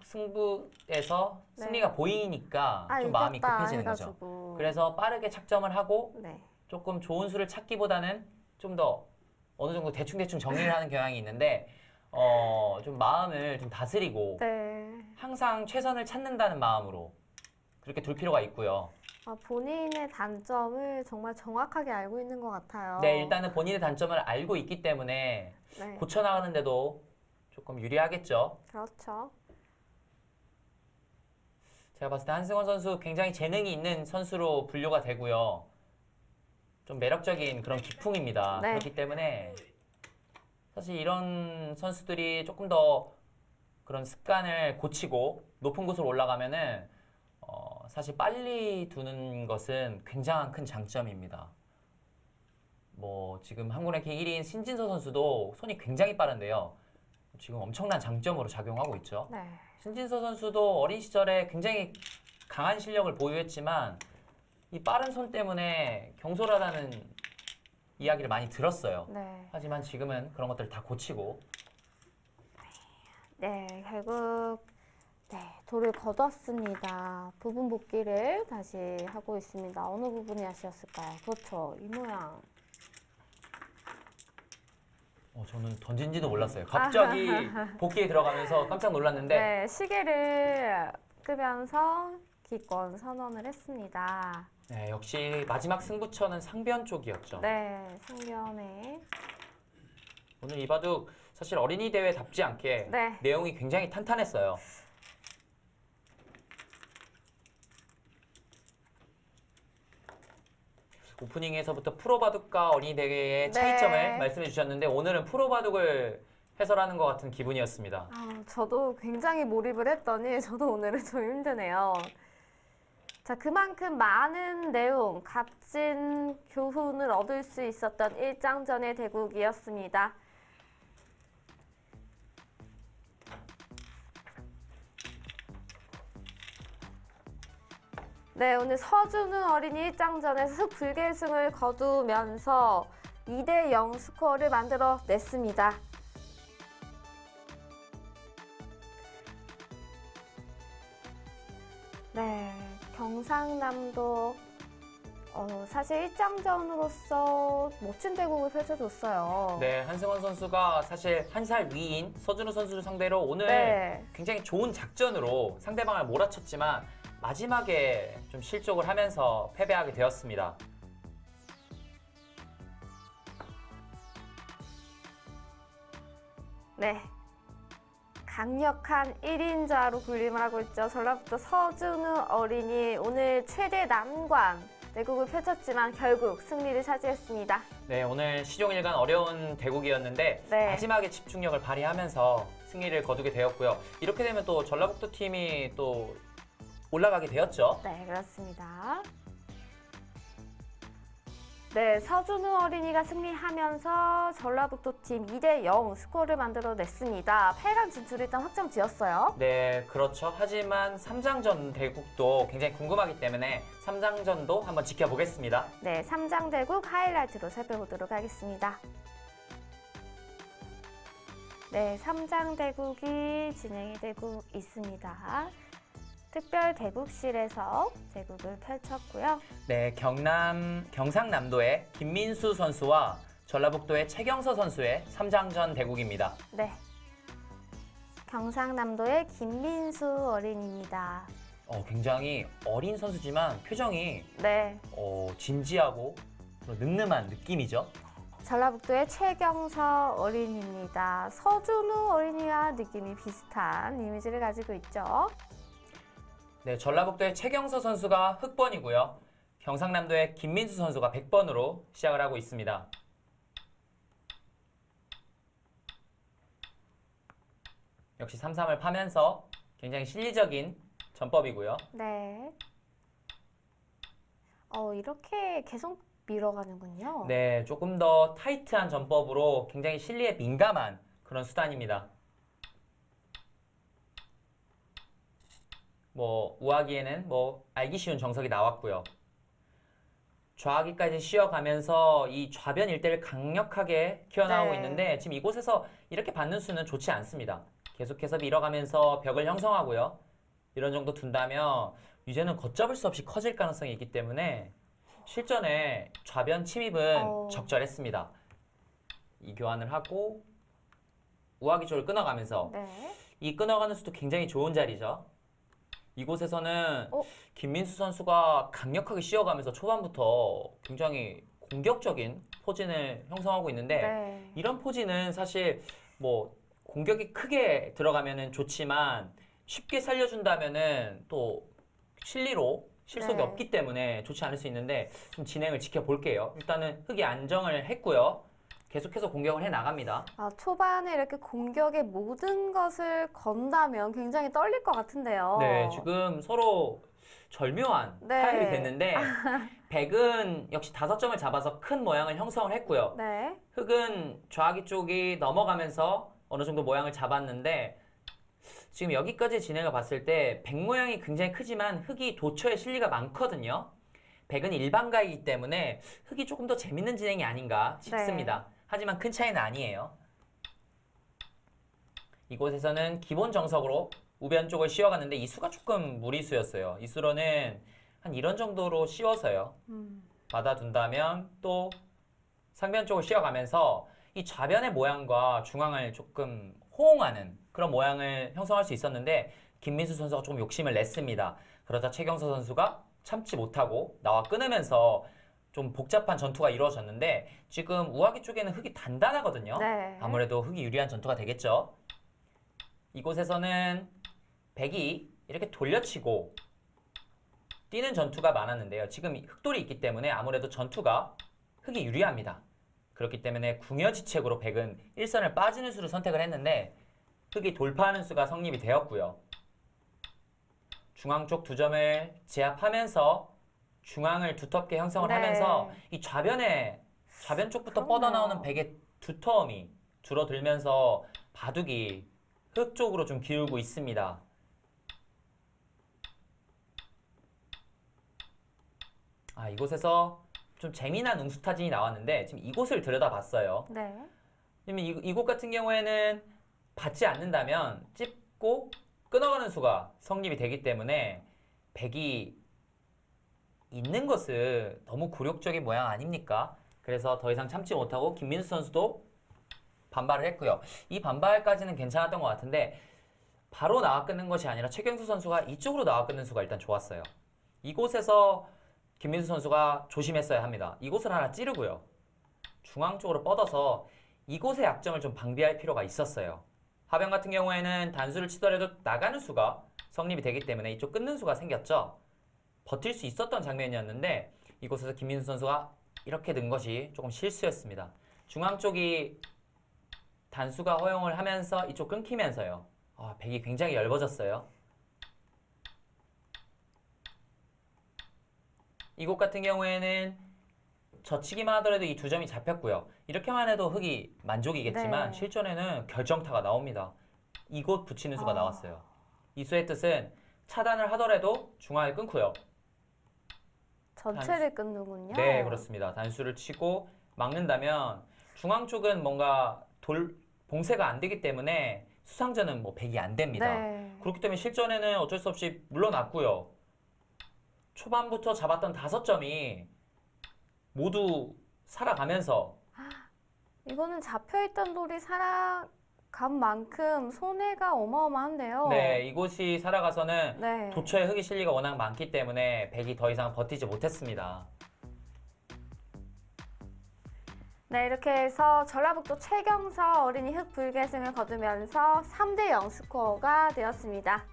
승부에서 네. 승리가 보이니까 좀 마음이 이겼다 급해지는 거죠. 해가지고. 그래서 빠르게 착점을 하고 네. 조금 좋은 수를 찾기보다는 좀 더 어느 정도 대충대충 정리를 하는 경향이 있는데 좀 마음을 좀 다스리고 네. 항상 최선을 찾는다는 마음으로 그렇게 둘 필요가 있고요. 본인의 단점을 정말 정확하게 알고 있는 것 같아요. 네, 일단은 본인의 단점을 알고 있기 때문에 네. 고쳐나가는데도 조금 유리하겠죠. 그렇죠. 제가 봤을 때 한승원 선수 굉장히 재능이 있는 선수로 분류가 되고요. 좀 매력적인 그런 기풍입니다. 네. 그렇기 때문에 사실 이런 선수들이 조금 더 그런 습관을 고치고 높은 곳으로 올라가면은 사실 빨리 두는 것은 굉장한 큰 장점입니다. 뭐 지금 한국 랭킹 1위인 신진서 선수도 손이 굉장히 빠른데요. 지금 엄청난 장점으로 작용하고 있죠. 네. 신진서 선수도 어린 시절에 굉장히 강한 실력을 보유했지만 이 빠른 손 때문에 경솔하다는 이야기를 많이 들었어요. 네. 하지만 지금은 그런 것들을 다 고치고 네, 결국 네, 돌을 걷었습니다. 부분 복귀를 다시 하고 있습니다. 어느 부분이 아쉬웠을까요? 그렇죠, 이 모양. 저는 던진지도 몰랐어요. 갑자기 복귀에 들어가면서 깜짝 놀랐는데 네, 시계를 끄면서 기권 선언을 했습니다. 네, 역시 마지막 승부처는 상변 쪽이었죠. 네, 상변에 오늘 이 바둑 사실 어린이 대회답지 않게 네. 내용이 굉장히 탄탄했어요. 오프닝에서부터 프로바둑과 어린이 대회의 네. 차이점을 말씀해 주셨는데 오늘은 프로바둑을 해설하는 것 같은 기분이었습니다. 저도 굉장히 몰입을 했더니 저도 오늘은 좀 힘드네요. 자, 그만큼 많은 내용, 값진 교훈을 얻을 수 있었던 일장전의 대국이었습니다. 네, 오늘 서준우 어린이 일장전에서 불계승을 거두면서 2대0 스코어를 만들어 냈습니다. 네, 경상남도 사실 일장전으로서 멋진 대국을 펼쳐줬어요. 네, 한승원 선수가 사실 한 살 위인 서준우 선수를 상대로 오늘 네. 굉장히 좋은 작전으로 상대방을 몰아쳤지만 마지막에 좀 실족을 하면서 패배하게 되었습니다. 네. 강력한 1인자로 군림을 하고 있죠. 전라북도 서준우 어린이 오늘 최대 난관 대국을 펼쳤지만 결국 승리를 차지했습니다. 네, 오늘 시종일관 어려운 대국이었는데 네. 마지막에 집중력을 발휘하면서 승리를 거두게 되었고요. 이렇게 되면 또 전라북도 팀이 또 올라가게 되었죠. 네, 그렇습니다. 네, 서준우 어린이가 승리하면서 전라북도 팀 2대0 스코어를 만들어냈습니다. 8강 진출 일단 확정 지었어요. 네, 그렇죠. 하지만 3장전 대국도 굉장히 궁금하기 때문에 3장전도 한번 지켜보겠습니다. 네, 3장 대국 하이라이트로 살펴보도록 하겠습니다. 네, 3장 대국이 진행이 되고 있습니다. 특별 대국실에서 대국을 펼쳤고요. 네, 경상남도의 김민수 선수와 전라북도의 최경서 선수의 3장전 대국입니다. 네, 경상남도의 김민수 어린입니다. 굉장히 어린 선수지만 표정이 네, 진지하고 늠름한 느낌이죠. 전라북도의 최경서 어린입니다. 서준우 어린이와 느낌이 비슷한 이미지를 가지고 있죠. 네, 전라북도의 최경서 선수가 흑번이고요. 경상남도의 김민수 선수가 100번으로 시작을 하고 있습니다. 역시 3-3을 파면서 굉장히 실리적인 전법이고요. 네. 이렇게 계속 밀어가는군요. 네, 조금 더 타이트한 전법으로 굉장히 실리에 민감한 그런 수단입니다. 우하기에는 알기 쉬운 정석이 나왔고요. 좌하기까지 쉬어가면서 이 좌변 일대를 강력하게 키워나오고 네. 있는데 지금 이곳에서 이렇게 받는 수는 좋지 않습니다. 계속해서 밀어가면서 벽을 형성하고요. 이런 정도 둔다면 유제는 걷잡을 수 없이 커질 가능성이 있기 때문에 실전에 좌변 침입은 적절했습니다. 이 교환을 하고 우하기 쪽을 끊어가면서 네. 이 끊어가는 수도 굉장히 좋은 자리죠. 이곳에서는 어? 김민수 선수가 강력하게 씌워가면서 초반부터 굉장히 공격적인 포진을 형성하고 있는데 네. 이런 포진은 사실 공격이 크게 들어가면은 좋지만 쉽게 살려준다면은 또 실리로 실속이 네. 없기 때문에 좋지 않을 수 있는데 좀 진행을 지켜볼게요. 일단은 흑이 안정을 했고요. 계속해서 공격을 해 나갑니다. 초반에 이렇게 공격의 모든 것을 건다면 굉장히 떨릴 것 같은데요. 네, 지금 서로 절묘한 네. 타협이 됐는데 백은 역시 5점을 잡아서 큰 모양을 형성을 했고요. 네. 흑은 좌기 쪽이 넘어가면서 어느 정도 모양을 잡았는데 지금 여기까지 진행을 봤을 때 백 모양이 굉장히 크지만 흑이 도처에 실리가 많거든요. 백은 일반가이기 때문에 흑이 조금 더 재밌는 진행이 아닌가 싶습니다. 하지만 큰 차이는 아니에요. 이곳에서는 기본 정석으로 우변 쪽을 씌워갔는데 이 수가 조금 무리수였어요. 이 수로는 한 이런 정도로 씌워서요. 받아둔다면 또 상변 쪽을 씌워가면서 이 좌변의 모양과 중앙을 조금 호응하는 그런 모양을 형성할 수 있었는데 김민수 선수가 조금 욕심을 냈습니다. 그러자 최경서 선수가 참지 못하고 나와 끊으면서 좀 복잡한 전투가 이루어졌는데 지금 우아기 쪽에는 흑이 단단하거든요. 네. 아무래도 흑이 유리한 전투가 되겠죠. 이곳에서는 백이 이렇게 돌려치고 뛰는 전투가 많았는데요. 지금 흑돌이 있기 때문에 아무래도 전투가 흑이 유리합니다. 그렇기 때문에 궁여지책으로 백은 1선을 빠지는 수를 선택을 했는데 흑이 돌파하는 수가 성립이 되었고요. 중앙 쪽 2점을 제압하면서 중앙을 두텁게 형성을 네. 하면서 이 좌변 쪽부터 그럼요. 뻗어나오는 백의 두터움이 줄어들면서 바둑이 흑 쪽으로 좀 기울고 있습니다. 이곳에서 좀 재미난 응수타진이 나왔는데 지금 이곳을 들여다봤어요. 네. 지금 이곳 같은 경우에는 받지 않는다면 찝고 끊어가는 수가 성립이 되기 때문에 백이 있는 것은 너무 굴욕적인 모양 아닙니까? 그래서 더 이상 참지 못하고 김민수 선수도 반발을 했고요. 이 반발까지는 괜찮았던 것 같은데 바로 나와 끊는 것이 아니라 최경수 선수가 이쪽으로 나와 끊는 수가 일단 좋았어요. 이곳에서 김민수 선수가 조심했어야 합니다. 이곳을 하나 찌르고요. 중앙 쪽으로 뻗어서 이곳의 약점을 좀 방비할 필요가 있었어요. 하변 같은 경우에는 단수를 치더라도 나가는 수가 성립이 되기 때문에 이쪽 끊는 수가 생겼죠. 버틸 수 있었던 장면이었는데 이곳에서 김민수 선수가 이렇게 든 것이 조금 실수였습니다. 중앙 쪽이 단수가 허용을 하면서 이쪽 끊기면서요. 백이 굉장히 얇아졌어요. 이곳 같은 경우에는 젖히기만 하더라도 이 2점이 잡혔고요. 이렇게만 해도 흑이 만족이겠지만 네. 실전에는 결정타가 나옵니다. 이곳 붙이는 수가 나왔어요. 이 수의 뜻은 차단을 하더라도 중앙을 끊고요. 전체를 끊는군요. 네, 그렇습니다. 단수를 치고 막는다면 중앙 쪽은 뭔가 봉쇄가 안 되기 때문에 수상전은 뭐 백이 안 됩니다. 네. 그렇기 때문에 실전에는 어쩔 수 없이 물러났고요. 초반부터 잡았던 5점이 모두 살아가면서 이거는 잡혀있던 돌이 살아간 만큼 손해가 어마어마한데요. 네, 이곳이 살아가서는 네. 도처에 흑이 실리가 워낙 많기 때문에 백이 더 이상 버티지 못했습니다. 네, 이렇게 해서 전라북도 최경서 어린이 흑불계승을 거두면서 3대0 스코어가 되었습니다.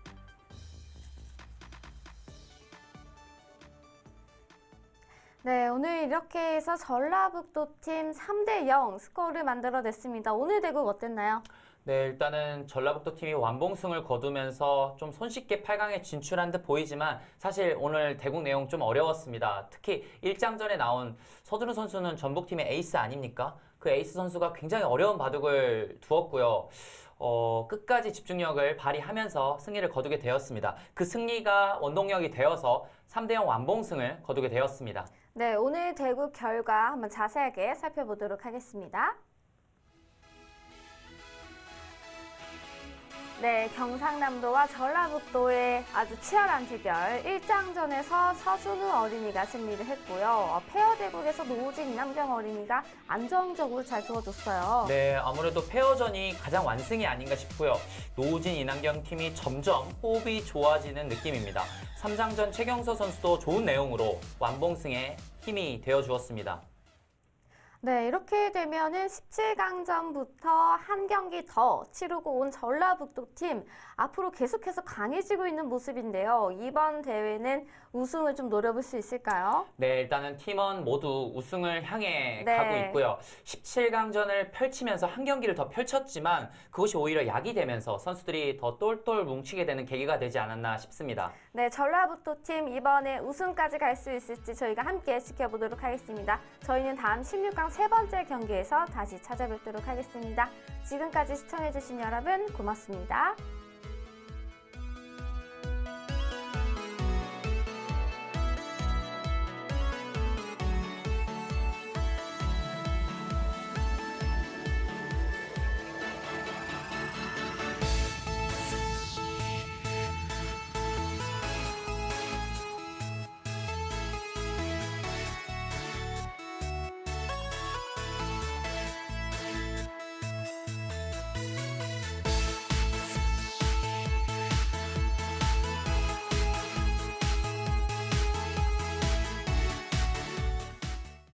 네, 오늘 이렇게 해서 전라북도 팀 3대0 스코어를 만들어냈습니다. 오늘 대국 어땠나요? 네, 일단은 전라북도 팀이 완봉승을 거두면서 좀 손쉽게 8강에 진출한 듯 보이지만 사실 오늘 대국 내용 좀 어려웠습니다. 특히 1장전에 나온 서준우 선수는 전북팀의 에이스 아닙니까? 그 에이스 선수가 굉장히 어려운 바둑을 두었고요. 끝까지 집중력을 발휘하면서 승리를 거두게 되었습니다. 그 승리가 원동력이 되어서 3대0 완봉승을 거두게 되었습니다. 네, 오늘 대국 결과 한번 자세하게 살펴보도록 하겠습니다. 네, 경상남도와 전라북도의 아주 치열한 대결 1장전에서 서준우 어린이가 승리를 했고요. 페어 대국에서 노우진 이남경 어린이가 안정적으로 잘 두어줬어요. 네, 아무래도 페어전이 가장 완승이 아닌가 싶고요. 노우진 이남경 팀이 점점 호흡이 좋아지는 느낌입니다. 3장전 최경서 선수도 좋은 내용으로 완봉승에 힘이 되어주었습니다. 네, 이렇게 되면은 17강전부터 한 경기 더 치르고 온 전라북도 팀 앞으로 계속해서 강해지고 있는 모습인데요. 이번 대회는 우승을 좀 노려볼 수 있을까요? 네, 일단은 팀원 모두 우승을 향해 네. 가고 있고요. 17강전을 펼치면서 한 경기를 더 펼쳤지만 그것이 오히려 약이 되면서 선수들이 더 똘똘 뭉치게 되는 계기가 되지 않았나 싶습니다. 네, 전라북도 팀 이번에 우승까지 갈 수 있을지 저희가 함께 지켜보도록 하겠습니다. 저희는 다음 16강 세 번째 경기에서 다시 찾아뵙도록 하겠습니다. 지금까지 시청해주신 여러분 고맙습니다.